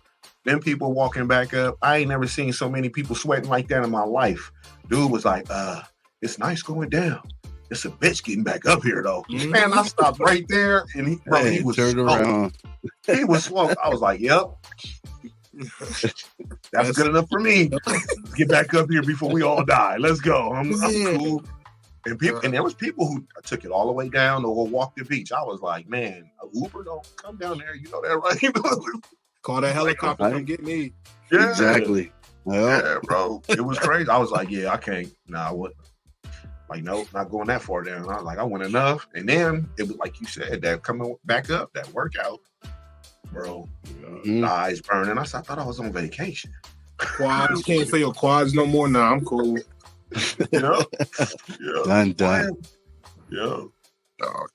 them people walking back up, I ain't never seen so many people sweating like that in my life. Dude was like, it's nice going down. It's a bitch getting back up here though. Mm-hmm. Man, I stopped right there and he was turned around. He was smoked. I was like, yep. That's good enough for me. Get back up here before we all die. Let's go. I'm cool. And there was people who took it all the way down or walk the beach. I was like, man, a Uber don't come down there. You know that, right? Call that helicopter, come get me. Yeah. Exactly. Yeah, bro. It was crazy. I was like, yeah, I can't. Nah, what? Like, nope, not going that far down. I was like, I went enough. And then it was like you said, that coming back up, that workout, bro. The eyes burning. I thought I was on vacation. Quads, can't feel your quads no more. Nah, I'm cool. Yeah. Done. Yeah. Dog.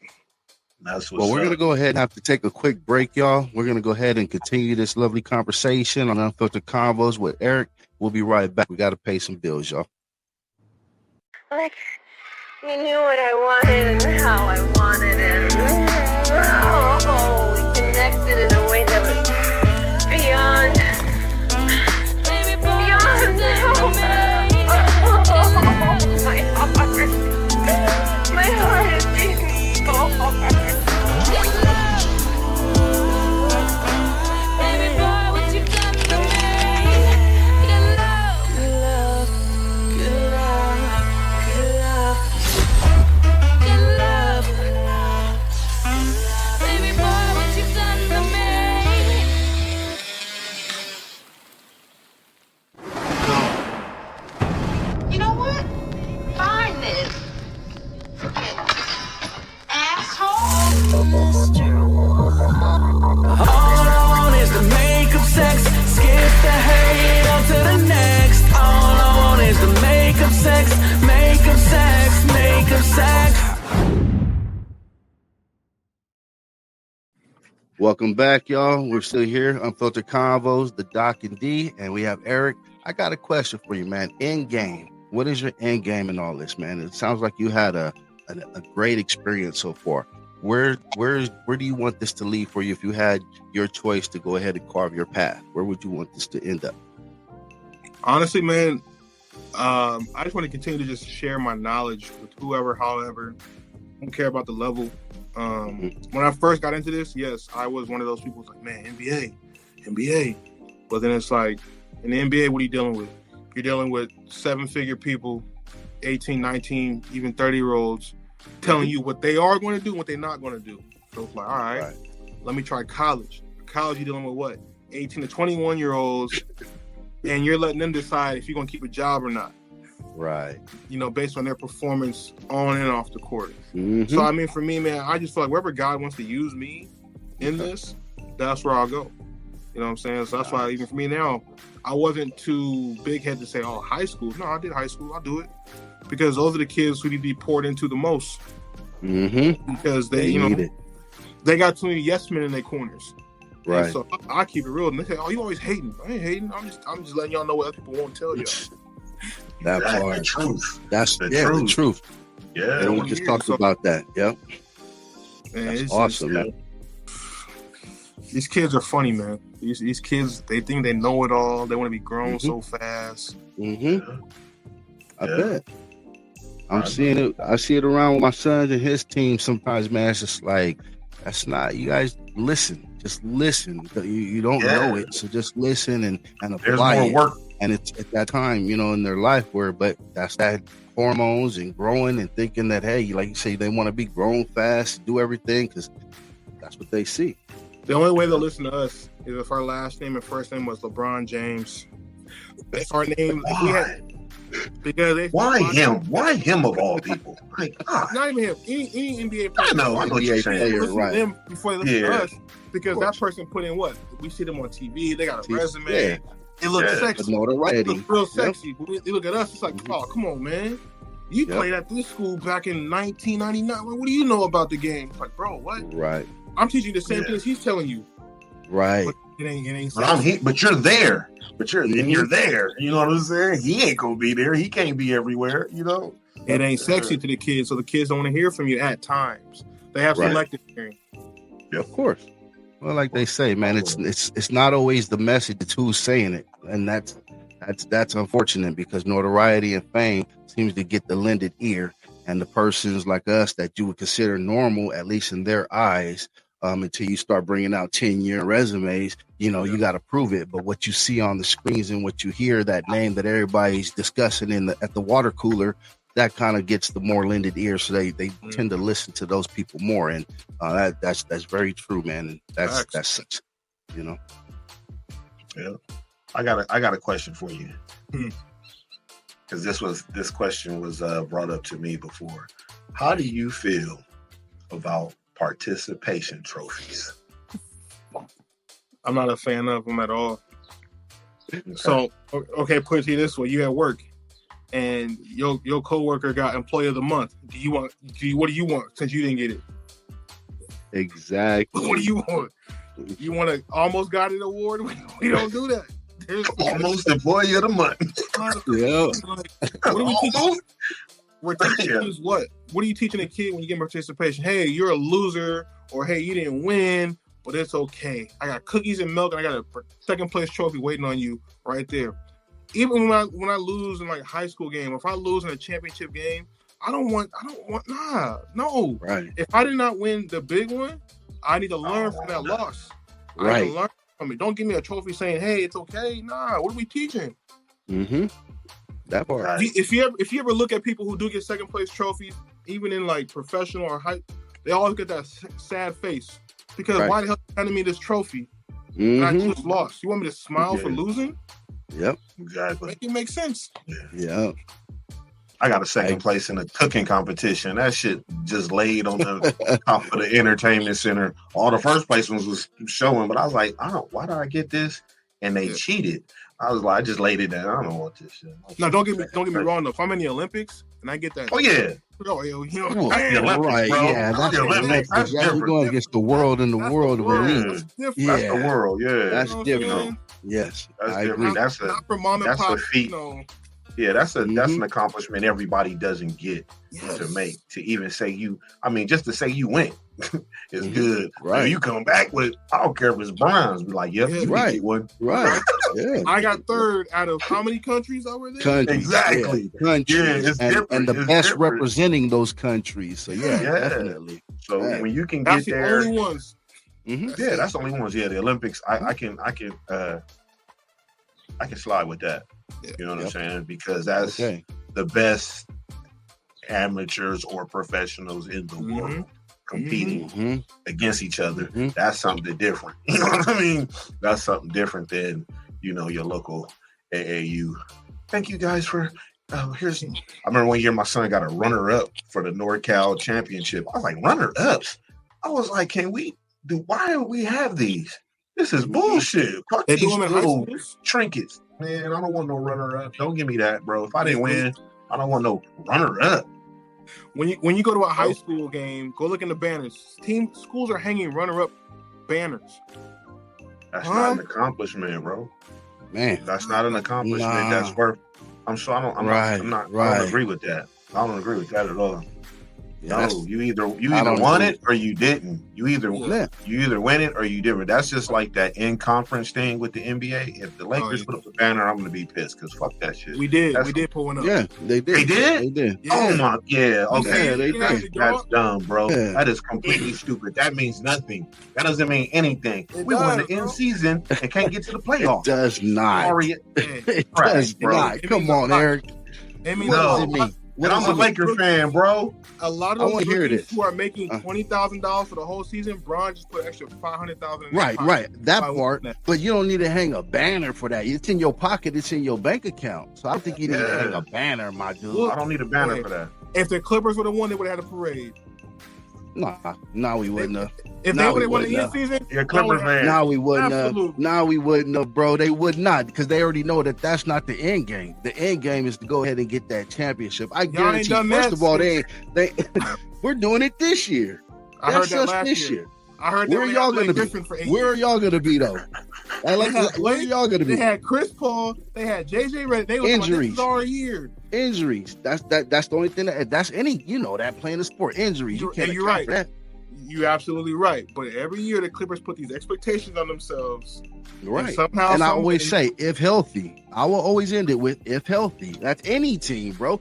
That's what's well, we're going to go ahead and have to take a quick break, y'all. We're going to go ahead and continue this lovely conversation on Unfiltered Convos with Eric. We'll be right back. We got to pay some bills, y'all. Like, you knew what I wanted and how I wanted it. Oh, we connected in a way that was beyond. My heart is beating so hard. Baby boy, what you done to me? Good love, good love, good love, good love, good love. Baby boy, what you done to me? You know what? Find this. All I want is the makeup sex. Skip the hate on to the next. All I want is the makeup sex. Makeup sex, makeup sex. Welcome back, y'all. We're still here, Unfiltered Convos, the Doc and D, and we have Eric. I got a question for you, man. End game. What is your end game in all this, man? It sounds like you had a great experience so far. Where do you want this to lead for you if you had your choice to go ahead and carve your path? Where would you want this to end up? Honestly, man, I just want to continue to just share my knowledge with whoever, however. I don't care about the level. When I first got into this, yes, I was one of those people who's like, man, NBA. But then it's like, in the NBA, what are you dealing with? You're dealing with 7-figure people, 18, 19, even 30-year-olds, telling you what they are going to do and what they're not going to do. So it's like, all right, let me try college. College, you're dealing with what? 18 to 21-year-olds, and you're letting them decide if you're going to keep a job or not. Right. You know, based on their performance on and off the court. Mm-hmm. So, I mean, for me, man, I just feel like wherever God wants to use me in this, that's where I'll go. You know what I'm saying? So that's why even for me now, I wasn't too big-headed to say, oh, high school. No, I did high school. I'll do it. Because those are the kids who need to be poured into the most. Mm-hmm. Because they need it. They got too many yes men in their corners. Right. And so I keep it real. And they say, oh, you always hating. I ain't hating. I'm just letting y'all know what other people won't tell you. That part. The truth. That's the truth. Yeah. And we just talked about that. Yep. Man, that's awesome, man. These kids are funny, man. These kids, they think they know it all. They want to be grown so fast. Mm-hmm. I bet. I'm seeing it. I see it around with my sons and his team sometimes, man. It's just like, that's not, you guys listen. Just listen. You don't know it, so just listen and apply There's more work. And it's at that time, you know, in their life but that's that hormones and growing and thinking that, hey, like you say, they want to be grown fast, do everything because that's what they see. The only way they'll listen to us is if our last name and first name was LeBron James. If our name, if we had, because they, why him? Why him of all people? Like, God. Not even him. Any NBA player. I know what you're saying. Listen to them before they listen to us, because Of that course. person put in what? We see them on TV. They got a Yeah. resume. It looks sexy. Notoriety. It looks real sexy. But you look at us, it's like, oh, come on, man. You played at this school back in 1999. What do you know about the game? It's like, bro, what? Right. I'm teaching you the same things he's telling you. Right. But it ain't But you're there. You're there. You know what I'm saying? He ain't gonna be there. He can't be everywhere. You know. It ain't sexy to the kids, so the kids don't want to hear from you at times. They have selective hearing. Yeah, of course. Well, like they say, man, it's not always the message, it's who's saying it, and that's unfortunate because notoriety and fame seems to get the lended ear, and the persons like us that you would consider normal, at least in their eyes, until you start bringing out 10-year resumes, you got to prove it. But what you see on the screens and what you hear, that name that everybody's discussing at the water cooler, that kind of gets the more lended ear, so they tend to listen to those people more, and that's very true, man. And that's such, Yeah, I got a question for you, because this question was brought up to me before. How do you feel about participation trophies? I'm not a fan of them at all. Okay. So, okay, put it to you this way: you at work, and your coworker got Employee of the Month. What do you want since you didn't get it? Exactly. What do you want? You want to almost got an award? We don't do that. Almost Employee of the Month. What are we teaching? We're teaching kids what? What are you teaching a kid when you get participation? Hey, you're a loser, or hey, you didn't win, but it's okay. I got cookies and milk, and I got a second place trophy waiting on you right there. Even when I lose in like high school game, if I lose in a championship game, I don't want, no. Right. If I did not win the big one, I need to learn from that loss. I need to learn from it. Don't give me a trophy saying, hey, it's okay. Nah, what are we teaching? Mm-hmm. That part. If you ever look at people who do get second place trophies, even in like professional or high, they always get that sad face. Because why the hell are you handing me this trophy? And I just lost. You want me to smile for losing? Yep. Exactly. Make it make sense. Yeah. I got a second place in a cooking competition. That shit just laid on the top of the entertainment center. All the first place ones was showing, but I was like, why did I get this? And they cheated. I was like, I just laid it down. I don't want this shit. No, don't get me wrong though. If I'm in the Olympics and I get that, yeah. Right, yeah, that's the Olympics. We're going against the world and the world of elite. That's the world, yeah. That's different. Yes, I agree. That's a feat. Yeah, that's an accomplishment everybody doesn't get to make. To even say just to say you went is good. Right. If you come back with, I don't care if it's bronze, be like, yep, you can get one. Right. Yeah. I got third out of how many countries over there? Exactly. Yeah. Countries. Yeah, and the best representing those countries. So definitely. So when you can that's get there, the only ones. Yeah, that's the only ones. Yeah, the Olympics. I can slide with that. You know what I'm saying? Because that's the best amateurs or professionals in the world competing against each other. That's something different. You know what I mean? That's something different than, your local AAU. Thank you guys for I remember one year my son got a runner-up for the NorCal championship. I was like, runner-ups? I was like, why do we have these? This is bullshit. Fuck these little trinkets. Man, I don't want no runner-up. Don't give me that, bro. If I didn't win, I don't want no runner-up. When you go to a high school game, go look in the banners. Schools are hanging runner-up banners. That's not an accomplishment, bro. Man, that's not an accomplishment. That's worth. I don't agree with that. I don't agree with that at all. No, you either won it or you didn't. You either win it or you didn't. That's just like that in conference thing with the NBA. If the Lakers put up a banner, I'm gonna be pissed because fuck that shit. We did put one up. Yeah, they did. They did. They did. Yeah. Oh my, yeah. Okay, yeah, they did. That's dumb, bro. Yeah. That is completely stupid. That means nothing. That doesn't mean anything. We won the end season and can't get to the playoffs. It does not. Sorry. It does not. Come on, Eric. What does it mean? And I'm a Laker fan, bro. A lot of those rookies who are making $20,000 for the whole season, Bron just put extra $500,000 in Right. That part. But you don't need to hang a banner for that. It's in your pocket. It's in your bank account. So I don't think you need to hang a banner, my dude. Well, I don't need a banner for that. If the Clippers would have won, they would have had a parade. No, we wouldn't have. If they would have won the end season, Clippers fan. No, we wouldn't have. No, we wouldn't have, bro. They would not, because they already know that that's not the end game. The end game is to go ahead and get that championship. I guarantee. First of all, they we're doing it this year. I heard that last year. I heard where are y'all going to be? Where are y'all going to be though? Where are y'all going to be? They had Chris Paul. They had JJ Redick. They were injuries all year. Injuries. That's the only thing that's any that playing the sport. Injuries. You're right. You're absolutely right. But every year the Clippers put these expectations on themselves. Right. And I always say, if healthy. I will always end it with if healthy. That's any team, bro.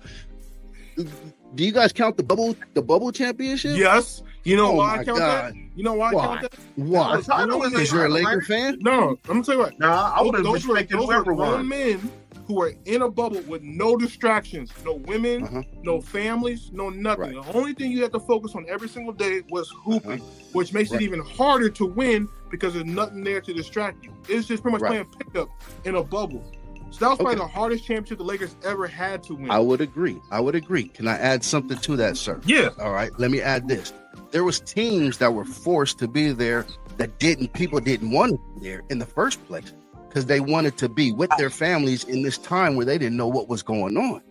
Do you guys count the bubble championship? Yes. You know why I count that? You know why I count that? Why? Because you're a Laker fan? No, I'm gonna tell you what. Nah, I would have respected whoever won. Men who are in a bubble with no distractions, no women, no families, no nothing. Right. The only thing you have to focus on every single day was hooping, which makes it even harder to win because there's nothing there to distract you. It's just pretty much playing pickup in a bubble. So that was probably the hardest championship the Lakers ever had to win. I would agree. Can I add something to that, sir? Yeah. All right. Let me add this. There was teams that were forced to be there that people didn't want to be there in the first place because they wanted to be with their families in this time where they didn't know what was going on.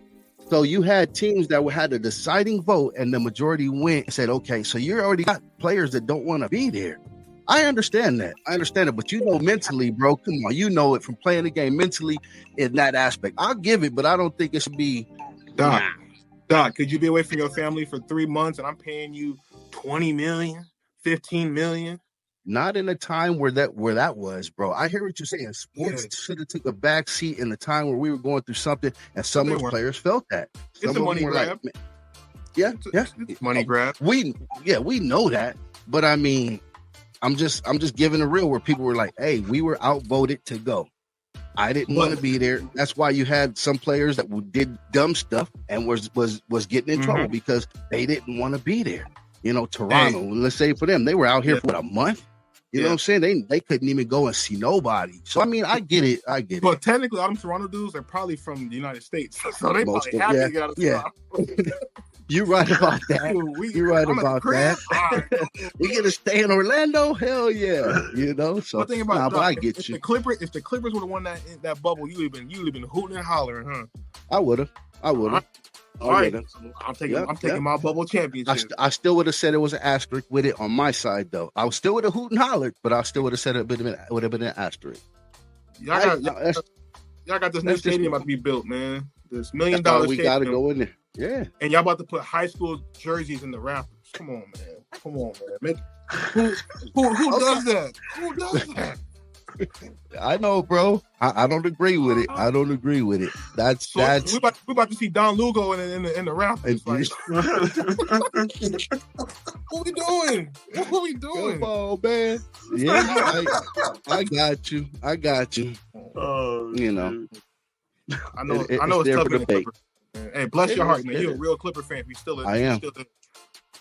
So you had teams that had a deciding vote and the majority went and said, okay, so you already got players that don't want to be there. I understand that. But mentally, bro, come on. You know it from playing the game mentally in that aspect. I'll give it, but I don't think it should be. Doc, could you be away from your family for 3 months and I'm paying you $20 million, $15 million? Not in a time where that was, bro. I hear what you're saying. Sports should have took a back seat in the time where we were going through something, and some of those players felt that. It's a money grab. It's money grab. We know that, but I mean, I'm just giving the real where people were like, hey, we were outvoted to go. I didn't want to be there. That's why you had some players that did dumb stuff and was getting in trouble because they didn't want to be there. Toronto, let's say for them, they were out here for a month. You know what I'm saying? They couldn't even go and see nobody. So, I mean, I get it. But technically, all them Toronto dudes are probably from the United States. So they probably have to get out of Toronto. You're right about that. You're right about that. Right. We get to stay in Orlando? Hell yeah. So but think about I get you. If the Clippers would have won that bubble, you would have been hooting and hollering, huh? I would have. All right. I'm taking my bubble championship. I still would have said it was an asterisk with it on my side, though. I still would have hoot and hollered, but I still would have said it would have been an asterisk. Y'all got this new stadium about to be built, man. This $1 million stadium. We got to go in there. Yeah. And y'all about to put high school jerseys in the rafters. Come on, man. Who does that? Who does that? I know, bro. I don't agree with it. That's we about to see Don Lugo in the rafters. Like, what we doing? Come on, man. Yeah, I got you. Oh, I know it's tough for the Clippers. Hey, bless your heart, man. You're a real Clipper fan. I am.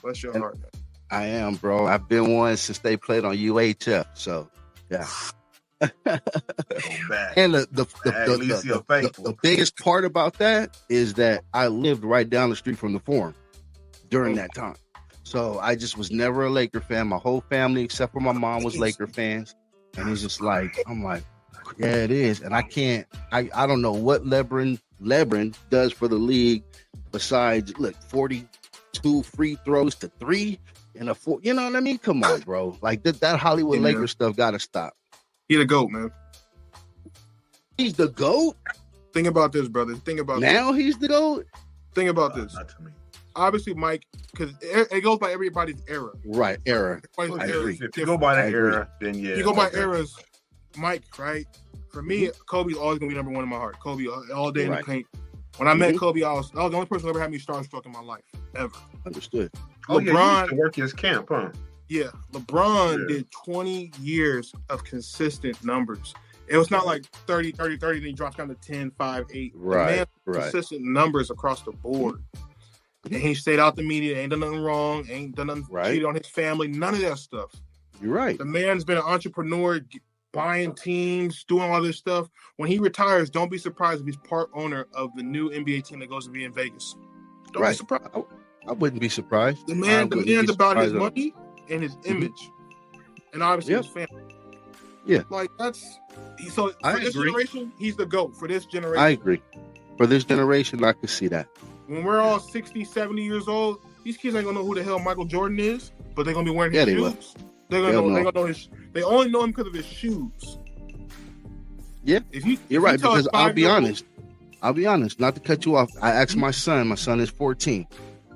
Bless your heart, man. I am, bro. I've been one since they played on UHF. So, yeah. And the biggest part about that is that I lived right down the street from the Forum during that time. So I just was never a Laker fan. My whole family, except for my mom, was Laker fans. And it's just like, I'm like, yeah, it is. And I don't know what Lebron does for the league besides, 42 free throws to 3 and a 4. You know what I mean? Come on, bro. Like that Hollywood Lakers stuff got to stop. He's the GOAT, man. He's the GOAT? Think about this, brother. Now he's the GOAT? Think about this. Not to me. Obviously, Mike, because it goes by everybody's era. Right, era. I agree. If you go by that era, then yeah. You go by eras, Mike, right? For me, Kobe's always going to be number one in my heart. Kobe, all day in the paint. When I met Kobe, I was the only person who ever had me starstruck in my life, ever. Understood. LeBron, he used to work his camp, huh? Yeah, LeBron did 20 years of consistent numbers. It was not like 30, then he drops down to 10, 5, 8. Right, consistent numbers across the board. And he stayed out the media, ain't done nothing wrong, ain't done nothing, cheated on his family, none of that stuff. You're right. The man's been an entrepreneur, buying teams, doing all this stuff. When he retires, don't be surprised if he's part owner of the new NBA team that goes to be in Vegas. Don't be surprised. I wouldn't be surprised. The man's about his money and his image, and obviously his family. Yeah, like so. For this generation, he's the GOAT. For this generation, I agree. For this generation, I can see that. When we're all 60, 70 years old, these kids ain't gonna know who the hell Michael Jordan is, but they're gonna be wearing his shoes. They're gonna know his. They only know him because of his shoes. Yeah, you're right. Because I'll be honest. Not to cut you off. I asked my son. My son is 14,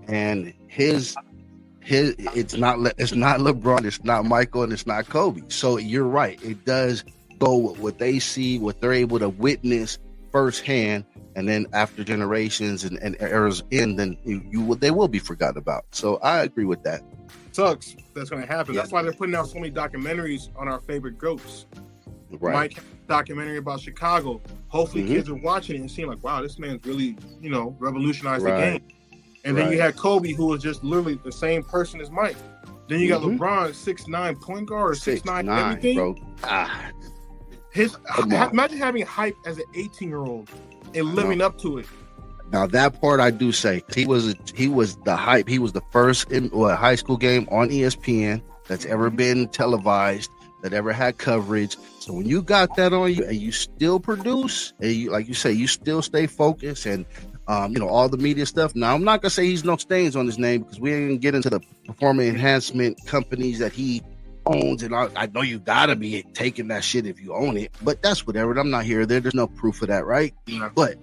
and his it's not LeBron, it's not Michael, and it's not Kobe. So you're right. It does go with what they see, what they're able to witness firsthand, and then after generations and eras in, then they will be forgotten about. So I agree with that. Sucks that's going to happen. That's why they're putting out so many documentaries on our favorite GOATs. Right. Mike had a documentary about Chicago. Hopefully kids are watching it and seeing like, wow, this man's really, revolutionized the game. And then you had Kobe, who was just literally the same person as Mike. Then you got LeBron, 6'9" point guard, or 6'9" everything. Bro. Imagine having hype as an 18-year-old and living up to it. Now that part I do say he was the hype. He was the first high school game on ESPN that's ever been televised, that ever had coverage. So when you got that on you and you still produce, and you, like you say, you still stay focused and all the media stuff. Now I'm not gonna say he's no stains on his name because we ain't gonna get into the performance enhancement companies that he owns, and I know you gotta be taking that shit if you own it, but that's whatever. I'm not here. There's no proof of that, right? Yeah. But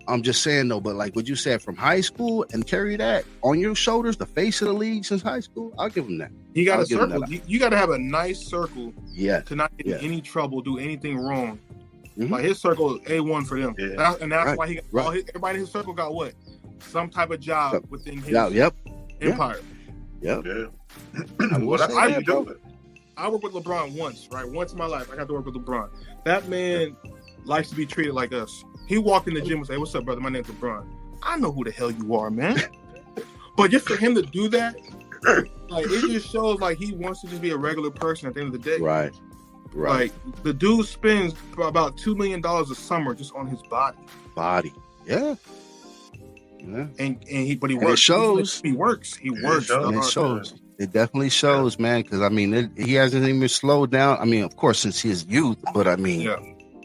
I'm just saying though, but like what you said, from high school and carry that on your shoulders, the face of the league since high school, I'll give him that. You got a circle. You got to have a nice circle to not get in any trouble, do anything wrong. Like his circle is A1 for them. Yeah. And that's why he got everybody in his circle got what? Some type of job within his empire. Yep. I worked with LeBron once, right? Once in my life, I got to work with LeBron. That man likes to be treated like us. He walked in the gym and say, "What's up, brother? My name's LeBron." I know who the hell you are, man. But just for him to do that, like it just shows like he wants to just be a regular person at the end of the day. Right. Like the dude spends about $2 million a summer just on his body. Yeah. And he works. It shows. He works. It shows. It definitely shows, man. Because I mean, he hasn't even slowed down. I mean, of course, since his youth, but I mean,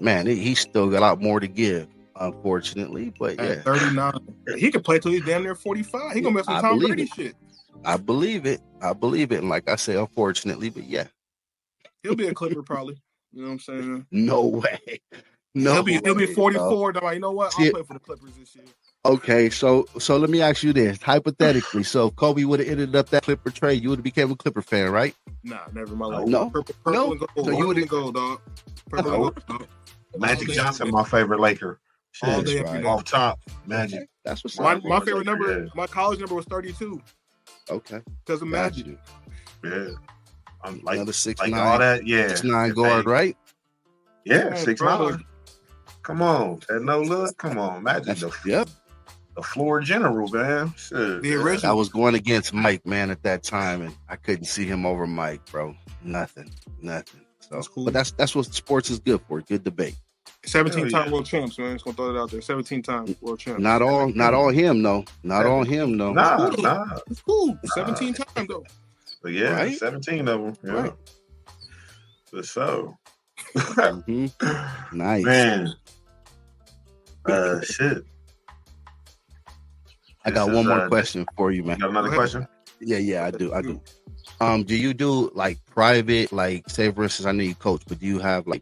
man, he's still got a lot more to give. Unfortunately, but at 39, he could play till he's damn near 45. He gonna mess with Tom Brady shit. I believe it. And like I say, unfortunately, but yeah. He'll be a Clipper probably. You know what I'm saying? No way. No, he'll be 44. No. You know what? I'll play for the Clippers this year. Okay, so let me ask you this hypothetically. So if Kobe would have ended up that Clipper trade, you would have became a Clipper fan, right? Nah, never in my life. No, purple and gold. So you would go, dog. Purple and gold, dog. Magic Johnson, my favorite Laker. All day, off top, Magic. That's what's my favorite number. My college number was 32. Okay, because of Magic. Yeah. I'm like another 6'9", all that, 6'9" guard, right? Yeah, 6'9". Come on, that no look. Come on, Magic. The floor general, man. Shit, the original. I was going against Mike, man, at that time, and I couldn't see him over Mike, bro. Nothing. So, that's cool. But that's what sports is good for. Good debate. 17-time world champs, man. Just gonna throw it out there. 17-time world champs. Not all him, though. Nah. It's cool. 17 times though. But yeah, right? 17 of them. Yeah. Right. So. Nice. Man. Shit. I got one more question for you, man. You got another question? Yeah, I do. Do you do like private, like say for instance, I know you coach, but do you have do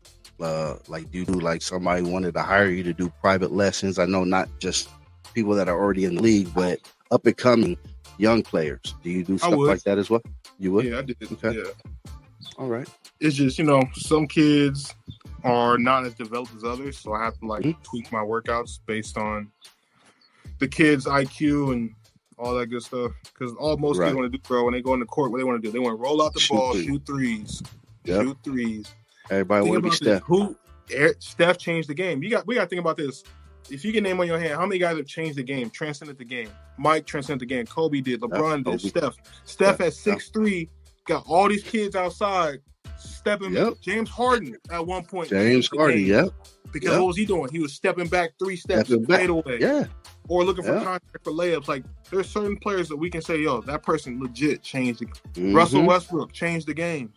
you do like somebody wanted to hire you to do private lessons? I know not just people that are already in the league, but up and coming young players. Do you do stuff like that as well? You would? Yeah, I did. Okay. Yeah. All right. It's just, some kids are not as developed as others, so I have to tweak my workouts based on the kids' IQ and all that good stuff. Because most kids want to do, bro, when they go in the court, what they want to do? They want to roll out the ball, shoot threes. Yep. Shoot threes. Everybody want to be Steph. Steph changed the game. We got to think about this. if you can name on your hand, how many guys have changed the game, transcended the game? Mike transcended the game. Kobe did. LeBron did. Steph at 6'3", got all these kids outside stepping. James Harden at one point. James Harden, Because what was he doing? He was stepping back 3 steps, fade away. Yeah. Or looking for contact for layups. Like, there's certain players that we can say, yo, that person legit changed the game. Mm-hmm. Russell Westbrook changed the game.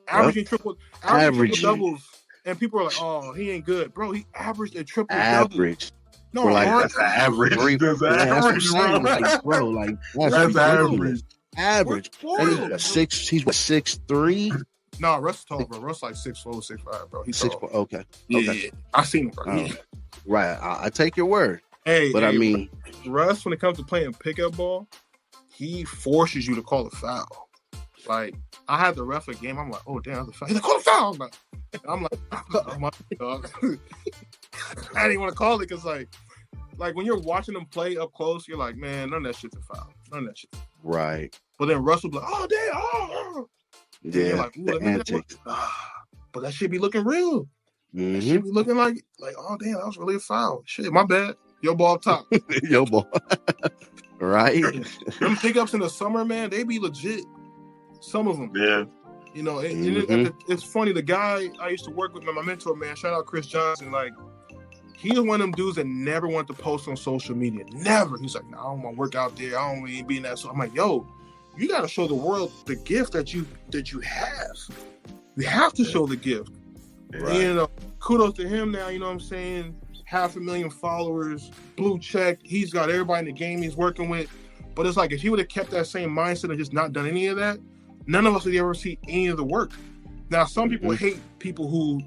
Averaging triple doubles. And people are like, oh, he ain't good. Bro, he averaged a triple double. No, like, that's average. That's average, bro. Like, that's average. Average. And he's 6'3"? No, Russ is tall, bro. Russ like 6'4", 6'5", bro. He's 6'4". Okay. Yeah. I seen him, bro. Right. I take your word. But I mean, Russ, when it comes to playing pickup ball, he forces you to call a foul. Like, I had the ref a game. I'm like, oh damn, that's a foul. He's like, call a foul. I'm like, oh my God. I didn't want to call it because like when you're watching them play up close, you're like, man, none of that shit's a foul. None of that shit. Right. But then Russ will be like, oh damn, oh. Yeah. Like, the antics. But that shit be looking real. Mm-hmm. That shit be looking like, oh damn, that was really a foul. Shit, my bad. Your ball up top. Your ball. Right. Them pickups in the summer, man, they be legit. Some of them. Yeah. You know, it's funny. The guy I used to work with, my mentor, man, shout out Chris Johnson. Like, he's one of them dudes that never wanted to post on social media. Never. He's like, no, I don't want to work out there. I don't want to be in that. So I'm like, yo, you got to show the world the gift that you have. You have to show the gift. Right. And, you know, kudos to him now. You know what I'm saying? 500,000 followers, blue check. He's got everybody in the game he's working with. But it's like, if he would have kept that same mindset and just not done any of that, none of us would ever see any of the work. Now, some people hate people who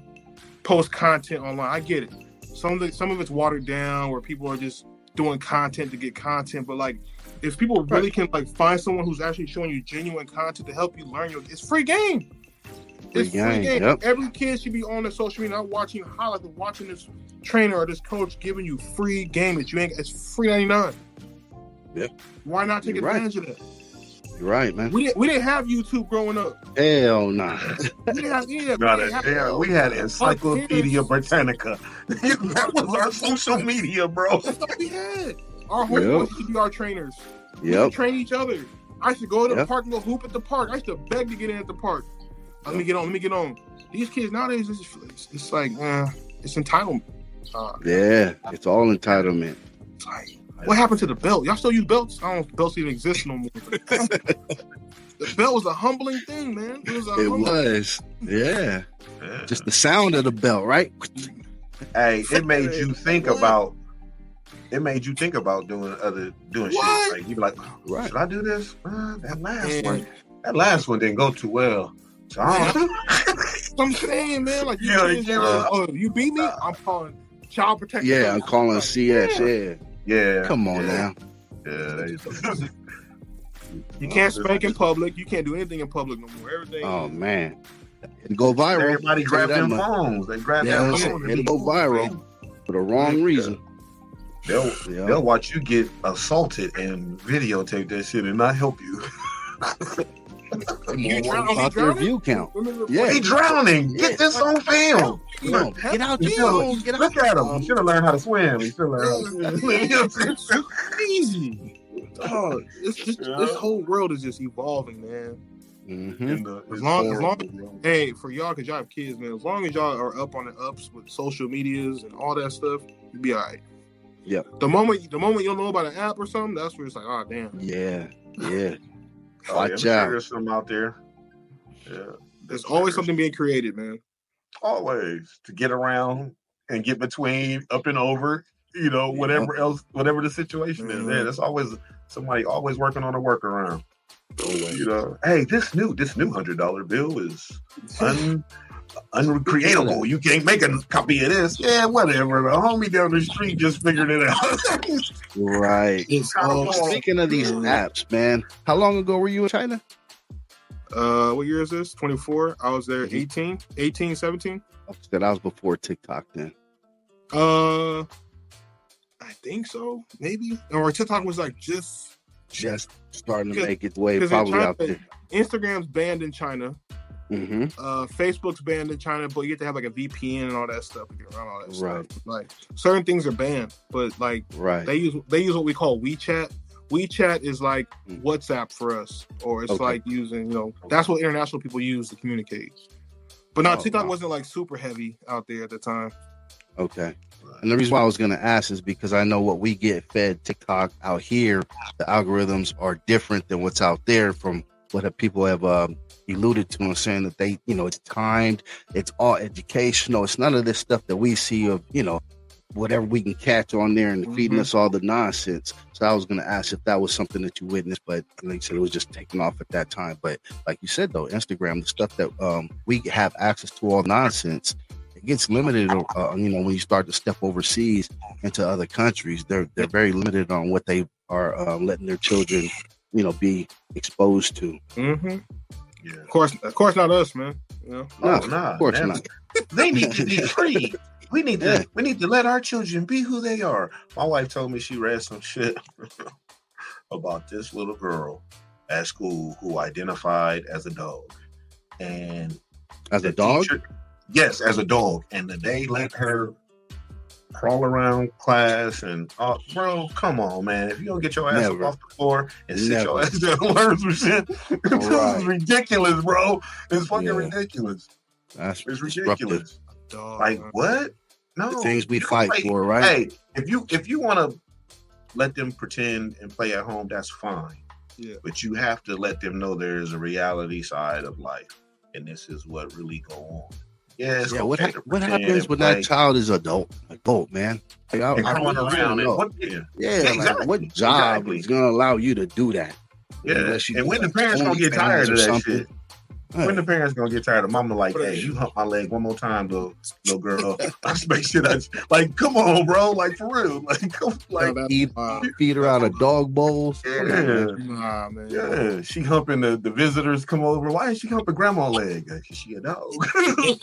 post content online. I get it. Some of it's watered down where people are just doing content to get content. But like, if people really can like find someone who's actually showing you genuine content to help you learn it's free game. It's free game. Yep. Every kid should be on the social media, not watching highlights, but watching this trainer or this coach giving you free game that you ain't. It's free 99. Yeah. Why not take advantage of that? You're right, man. We didn't have YouTube growing up. Hell no. We had Encyclopedia Britannica. That was our social media, bro. That's all we had. Our homeboys used to be our trainers. We used to train each other. I used to go to the park and go hoop at the park. I used to beg to get in at the park. Let me get on. These kids nowadays, it's like, it's entitlement. It's all entitlement. It's like, what happened to the belt? Y'all still use belts? I don't know if belts even exist no more. The belt was a humbling thing, man. It was. Yeah. Just the sound of the belt, right? Hey, it made you think about doing shit. Like, you be like, should I do this? That last one didn't go too well. So I'm saying, man, like you beat me, I'm calling child protection. Yeah, I'm calling CS. Yeah. Come on now. Yeah. You can't spank in public. You can't do anything in public no more. Everything. Oh man, it go viral. Everybody grab them phones. They grab their phones. It'll go viral for the wrong reason. They'll watch you get assaulted and videotape that shit and not help you. About their view count. He drowning. Get this on film. Get out there. Look at him. He should have learned how to swim. It's crazy. Oh, this whole world is just evolving, man. Mm-hmm. As long, hey, for y'all, because y'all have kids, man. As long as y'all are up on the ups with social medias and all that stuff, you'll be all right. Yeah. The moment you don't know about an app or something, that's where it's like, oh damn. Yeah. Watch out. There's some out there. Yeah. There's always something being created, man. Always to get around and get between, up and over. You know, whatever the situation is. Yeah, there's always somebody always working on a workaround. Always. You know, hey, this new $100 bill is uncreatable. You can't make a copy of this. Yeah, whatever. The homie down the street just figured it out. Right. Speaking of these apps, man, how long ago were you in China? What year is this? 24. I was there 18, 17. That I was before TikTok then. I think so, maybe. Or TikTok was like just starting to make its way probably China, out there. Instagram's banned in China. Facebook's banned in China, but you have to have like a VPN and all that stuff to get around all that Right. stuff. Like certain things are banned, but like they use what we call WeChat. WeChat is like WhatsApp for us, or it's like using, that's what international people use to communicate. But no, TikTok wasn't like super heavy out there at the time. Okay. And the reason why I was going to ask is because I know what we get fed TikTok out here, the algorithms are different than what's out there from what people have alluded to and saying that they, it's timed, it's all educational. It's none of this stuff that we see of, whatever we can catch on there and feeding us all the nonsense. So I was going to ask if that was something that you witnessed, but like you said, it was just taking off at that time. But like you said, though, Instagram, the stuff that we have access to, all nonsense, it gets limited. When you start to step overseas into other countries, they're very limited on what they are letting their children, be exposed to. Yeah. Of course, not us, man. No, of course not. They need to be free. We need to let our children be who they are. My wife told me she read some shit about this little girl at school who identified as a dog. And as a dog? Yes, as a dog. And they let her crawl around class and bro, come on, man. If you don't get your ass up off the floor and sit your ass down and learn some shit, this is ridiculous, bro. It's fucking ridiculous. It's ridiculous. Like what? No, the things we fight for, right? Hey, if you want to let them pretend and play at home, that's fine. Yeah. But you have to let them know there is a reality side of life, and this is what really go on. Yes. Yeah. What happens when that child is adult, man? Like, I around know. Like, what job is going to allow you to do that? Yeah. And when the parents gonna get tired of that shit? When the parents gonna get tired of mama like, hey, you hump my leg one more time, little girl. I just make sure that's like, come on, bro, like for real, feed her out of dog bowls. Yeah, man. Yeah, she humping the visitors come over. Why is she humping grandma's leg? Like, she a dog.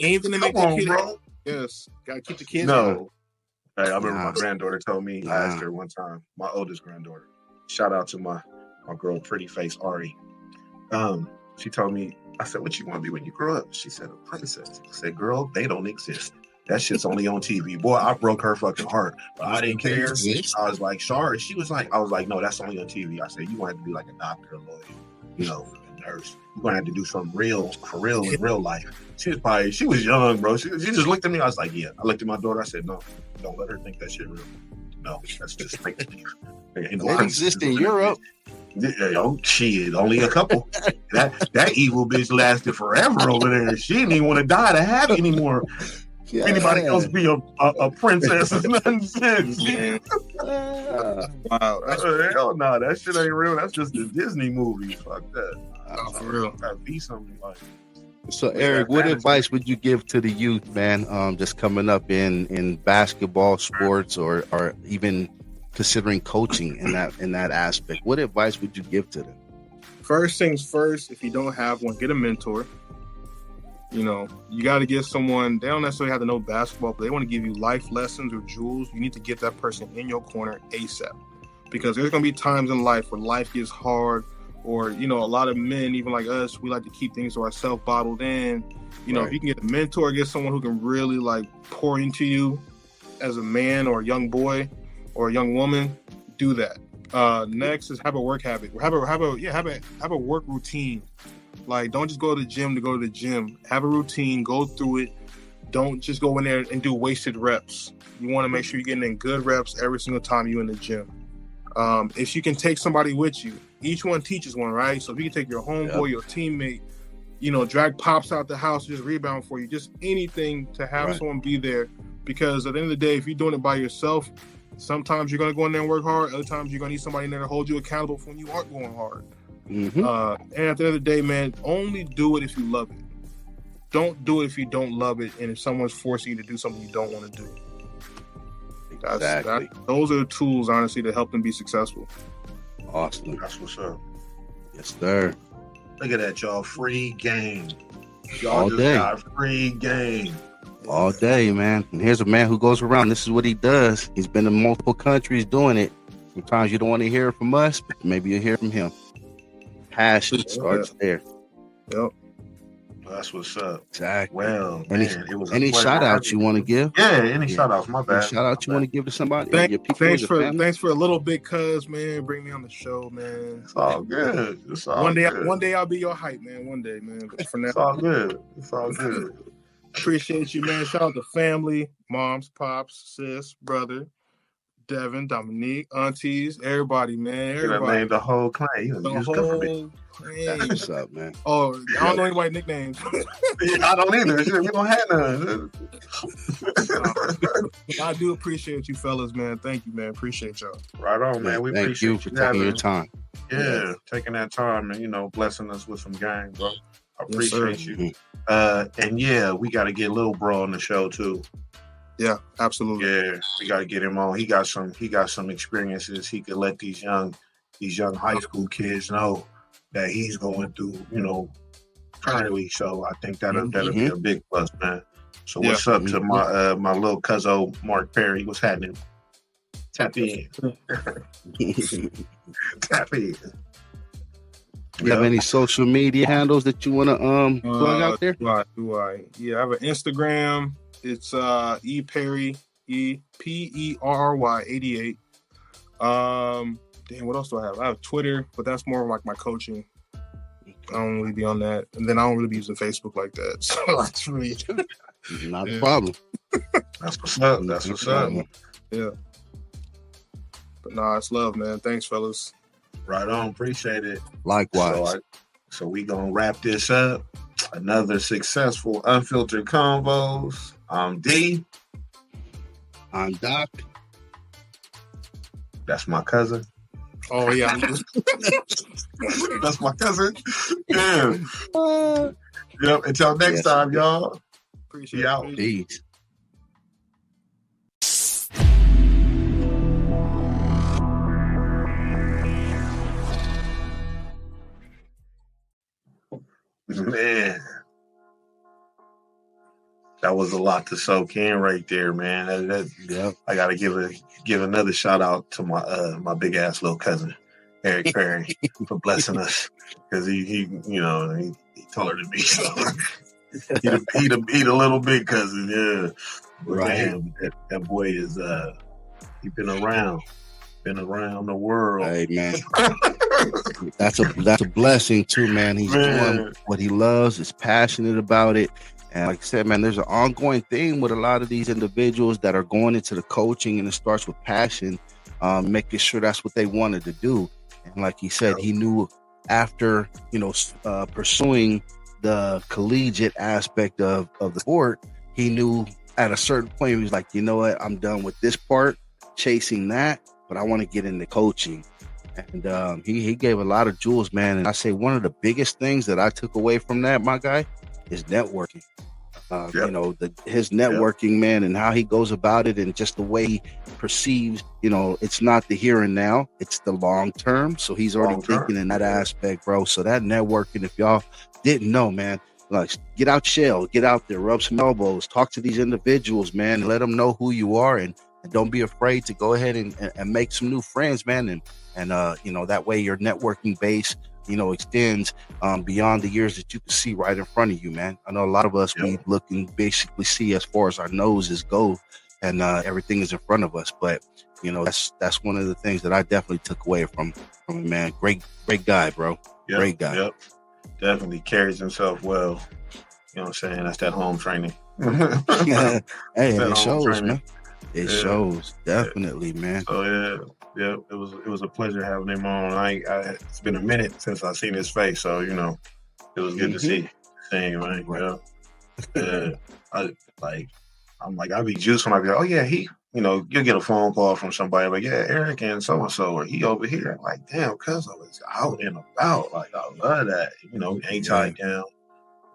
Anything to make come on, bro. Yes, gotta keep the kids. No, hey, I remember my granddaughter told me. I asked her one time. My oldest granddaughter. Shout out to my girl, pretty face Ari. She told me. I said, what you want to be when you grow up? She said, a princess. I said, girl, they don't exist. That shit's only on TV. Boy, I broke her fucking heart. But I didn't care. I was like, sorry. She was like, no, that's only on TV. I said, you want to be like a doctor, a lawyer, a nurse. You're going to have to do something real, for real, in real life. She was young, bro. She just looked at me. I was like, yeah. I looked at my daughter. I said, no, don't let her think that shit real. No, that's just fake belief. They exist in Europe. Shit, only a couple. that evil bitch lasted forever over there. She didn't even want to die to have it anymore. Yeah. Anybody else be a princess or nothing since. Wow. Hell no, that shit ain't real. That's just a Disney movie. Fuck that. For real. Gotta be something like. So Eric, what advice would you give to the youth, man? Just coming up in basketball, sports, or even considering coaching in that aspect. What advice would you give to them? First things first, if you don't have one, get a mentor. You got to get someone. They don't necessarily have to know basketball, but they want to give you life lessons or jewels. You need to get that person in your corner ASAP, because there's going to be times in life where life gets hard, or a lot of men, even like us, we like to keep things to ourselves, bottled in. If you can get a mentor, get someone who can really like pour into you as a man or a young boy or a young woman, do that. Next is have a work habit. Have a work routine. Like, don't just go to the gym to go to the gym. Have a routine. Go through it. Don't just go in there and do wasted reps. You want to make sure you're getting in good reps every single time you're in the gym. If you can take somebody with you, each one teaches one, right? So if you can take your homeboy, your teammate, drag pops out the house, just rebound for you, just anything to have someone be there. Because at the end of the day, if you're doing it by yourself, sometimes you're going to go in there and work hard. Other times you're going to need somebody in there to hold you accountable for when you aren't going hard. And at the end of the day, man, only do it if you love it. Don't do it if you don't love it, and if someone's forcing you to do something you don't want to do. Exactly. Those are the tools, honestly, to help them be successful. Awesome. That's what's up. Yes, sir. Look at that, y'all. Free game. Y'all all just day. Got free game. All day, man. And here's a man who goes around. This is what he does. He's been in multiple countries doing it. Sometimes you don't want to hear it from us, but maybe you'll hear from him. Passion starts there. Yep. That's what's up. Exactly. Well, man, it was any shout outs you want to give? Yeah, any shout outs. My bad. Any shout out you want to give to somebody? Thanks for a little bit, cuz, man. Bring me on the show, man. It's all good. It's all good. One day I'll be your hype, man. One day, man. But for now, it's all good. It's all good. Appreciate you, man. Shout out to family, moms, pops, sis, brother, Devin, Dominique, aunties, everybody, man. Everybody. You named the whole clan. You the use whole government. That's what's up, man. Oh, I don't know anybody nicknames. I don't either. Shit, we don't have none. I do appreciate you, fellas, man. Thank you, man. Appreciate y'all. Right on, man. We Thank appreciate you for taking your time. Yeah, taking that time and blessing us with some game, bro. I appreciate you. And yeah, we got to get Lil Bro on the show too. Yeah, absolutely. Yeah, we got to get him on. He got some experiences. He could let these young high school kids know that he's going through, currently. So I think that'll be a big plus, man. So what's up to my little cousin Mark Perry? What's happening? Tap in. Tap in. You have any social media handles that you want to plug out there? Do I? Yeah, I have an Instagram. It's ePerry, EPERRY 88. What else do I have? I have Twitter, but that's more like my coaching. I don't really be on that, and then I don't really be using Facebook like that. So that's really not a problem. That's what's up. That's what's up. Yeah. But nah, it's love, man. Thanks, fellas. Right on. Appreciate it. Likewise. So we gonna wrap this up. Another successful Unfiltered Convos. I'm D. I'm Doc. That's my cousin. Oh yeah. That's my cousin. Yeah. Yep. Until next time, y'all. Appreciate it. Peace. Man, that was a lot to soak in right there, man. I gotta give another shout out to my big ass little cousin, Eric Perry, for blessing us, because he taller than me, so he the little big cousin, yeah. But right. Man, that boy is he been around the world. Hey man. That's a blessing too, man. He's doing what he loves, is passionate about it. And like I said, man, there's an ongoing thing with a lot of these individuals that are going into the coaching, and it starts with passion, making sure that's what they wanted to do. And like he said, he knew after, pursuing the collegiate aspect of the sport, he knew at a certain point, he was like, you know what, I'm done with this part, chasing that, but I want to get into coaching. And he gave a lot of jewels, man. And I say one of the biggest things that I took away from that, my guy, is networking. His networking, man, and how he goes about it, and just the way he perceives, it's not the here and now, it's the long term. So he's already thinking in that aspect, bro. So that networking, if y'all didn't know, man, like, get out shell, get out there, rub some elbows, talk to these individuals, man, and let them know who you are, and don't be afraid to go ahead and make some new friends, man. And that way your networking base, extends beyond the years that you can see right in front of you, man. I know a lot of us, we look and basically see as far as our noses go, and everything is in front of us. But, that's one of the things that I definitely took away from him, man. Great guy, bro. Yep, great guy. Yep. Definitely carries himself well. You know what I'm saying? That's that home training. Hey, it shows, man. It shows, definitely, man. So yeah, it was a pleasure having him on. It's been a minute since I've seen his face, so it was good to see him, man. Right. I'd be juiced when I be like, oh yeah, you'll get a phone call from somebody like, yeah, Eric and so and so, or he over here. I'm like, damn, cuz I was out and about. Like, I love that. Ain't tied down.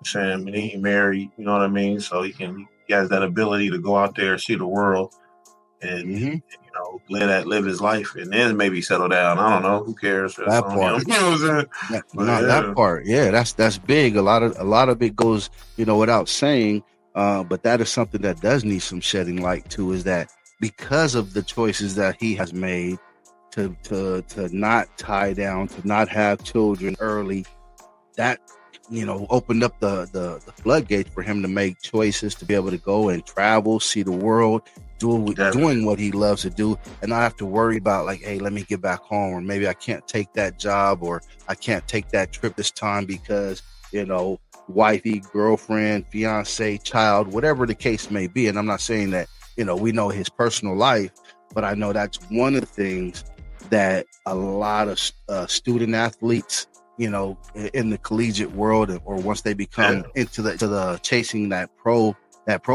Sam, and he married, you know what I mean? So he has that ability to go out there, see the world, and live his life, and then maybe settle down. I don't know. Who cares? That part. You know what I'm saying? That part. Yeah, that's big. A lot of it goes, without saying. But that is something that does need some shedding light to, is that because of the choices that he has made to not tie down, to not have children early, that opened up the floodgates for him to make choices, to be able to go and travel, see the world, doing what he loves to do, and not have to worry about like, hey, let me get back home, or maybe I can't take that job, or I can't take that trip this time because, wifey, girlfriend, fiance, child, whatever the case may be. And I'm not saying that, we know his personal life, but I know that's one of the things that a lot of student athletes, in the collegiate world, or once they become into the chasing that pro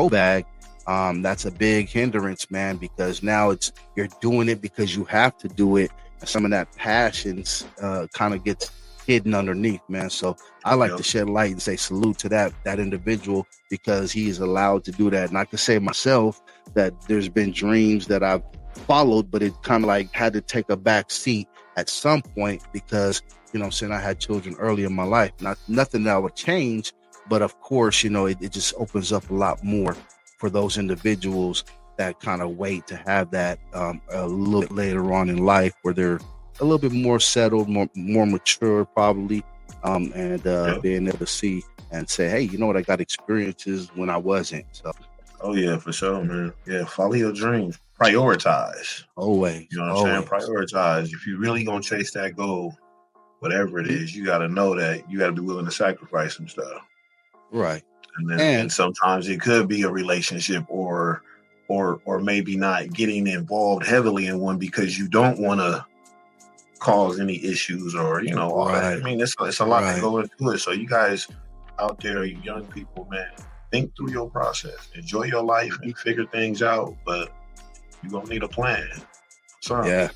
bag, that's a big hindrance, man, because now you're doing it because you have to do it, and some of that passions kind of gets hidden underneath, man. So I like to shed light and say salute to that individual, because he is allowed to do that. And I can say myself that there's been dreams that I've followed, but it kind of like had to take a back seat at some point, because I had children early in my life. Nothing that I would change, but of course, it just opens up a lot more for those individuals that kind of wait to have that a little bit later on in life, where they're a little bit more settled, more mature, probably, and being able to see and say, hey, you know what, I got experiences when I wasn't. So. Oh yeah, for sure, man. Yeah, follow your dreams. Prioritize. Always. You know what I'm saying? Prioritize. If you're really gonna chase that goal, whatever it is, you got to know that you got to be willing to sacrifice some stuff. Right. And sometimes it could be a relationship, or maybe not getting involved heavily in one because you don't want to cause any issues, or all that. I mean, it's a lot to go into it. So you guys out there, you young people, man, think through your process, enjoy your life, and figure things out. But you're gonna need a plan. So yeah.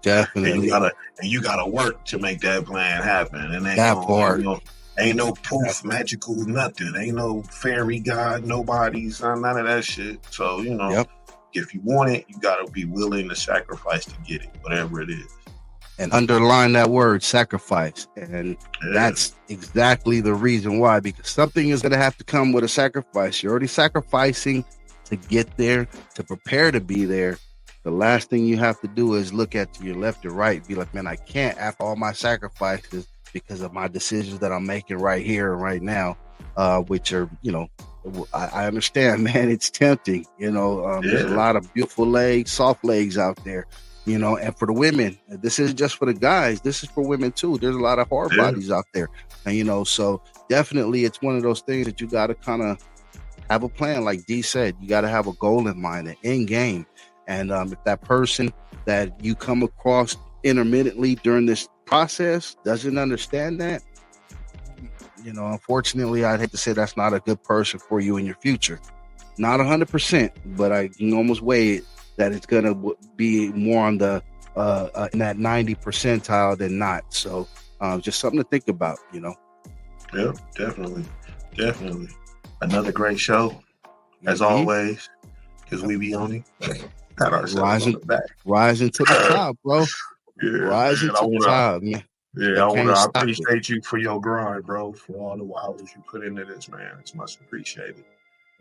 Definitely. And you gotta work to make that plan happen. And ain't no poof, magical nothing. Ain't no fairy god, nobody's none of that shit. So, if you want it, you gotta be willing to sacrifice to get it, whatever it is. And underline that word, sacrifice. And that's exactly the reason why, because something is gonna have to come with a sacrifice. You're already sacrificing to get there, to prepare to be there. The last thing you have to do is look at your left or right, be like, man, I can't, after all my sacrifices, because of my decisions that I'm making right here and right now, which are, I understand, man, it's tempting. There's a lot of beautiful legs, soft legs out there, and for the women, this isn't just for the guys, this is for women too. There's a lot of hard bodies out there. And, so definitely it's one of those things that you got to kind of have a plan. Like D said, you got to have a goal in mind, an end game. And if that person that you come across intermittently during this process doesn't understand that, unfortunately, I'd hate to say that's not a good person for you in your future. Not 100%, but I can almost weigh it that it's going to be more on the in that 90 percentile than not. So just something to think about, Yeah, definitely. Another great show, as always, because we be on it. Rising to the top, bro. Yeah, rising to the top, man. Yeah, I appreciate you for your grind, bro, for all the hours you put into this, man. It's much appreciated.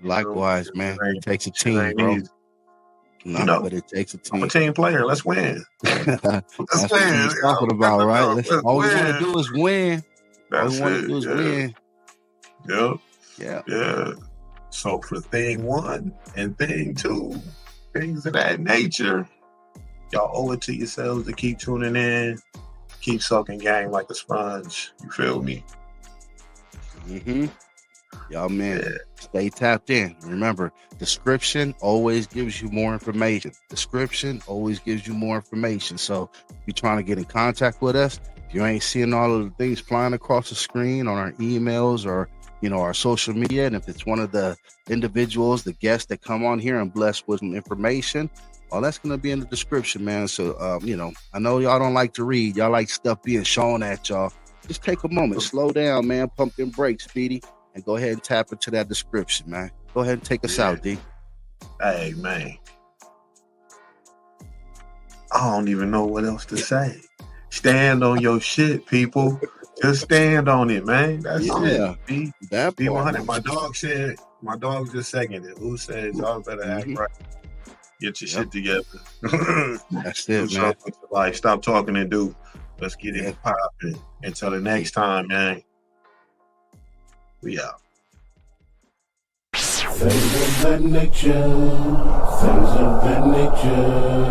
Likewise, man. It takes a team, bro. But it takes a team. I'm a team player. Let's win. That's what he's talking about, right? All we want to do is win. All we want to do is win. Yeah. So for thing 1 and thing 2, things of that nature, y'all owe it to yourselves to keep tuning in, keep sucking game like a sponge. You feel me? Y'all, man, stay tapped in. Remember, description always gives you more information. So if you're trying to get in contact with us, if you ain't seeing all of the things flying across the screen on our emails or our social media, and if it's one of the individuals, the guests that come on here and bless with some information, all that's going to be in the description, man. So, I know y'all don't like to read. Y'all like stuff being shown at y'all. Just take a moment, slow down, man. Pump them brakes, Speedy, and go ahead and tap into that description, man. Go ahead and take us out, D. Hey, man. I don't even know what else to say. Stand on your shit, people. Just stand on it, man. That's it. Be 100. My dog just seconded. Who says y'all better act right? Get your shit together. That's it, man. Like, stop talking and do. Let's get it popping. Until the next time, man. We out. Things of that nature. Things of that nature.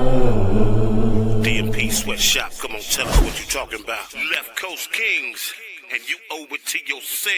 DMP Sweatshop, come on, tell us what you talking about. Left Coast Kings, and you owe it to yourself.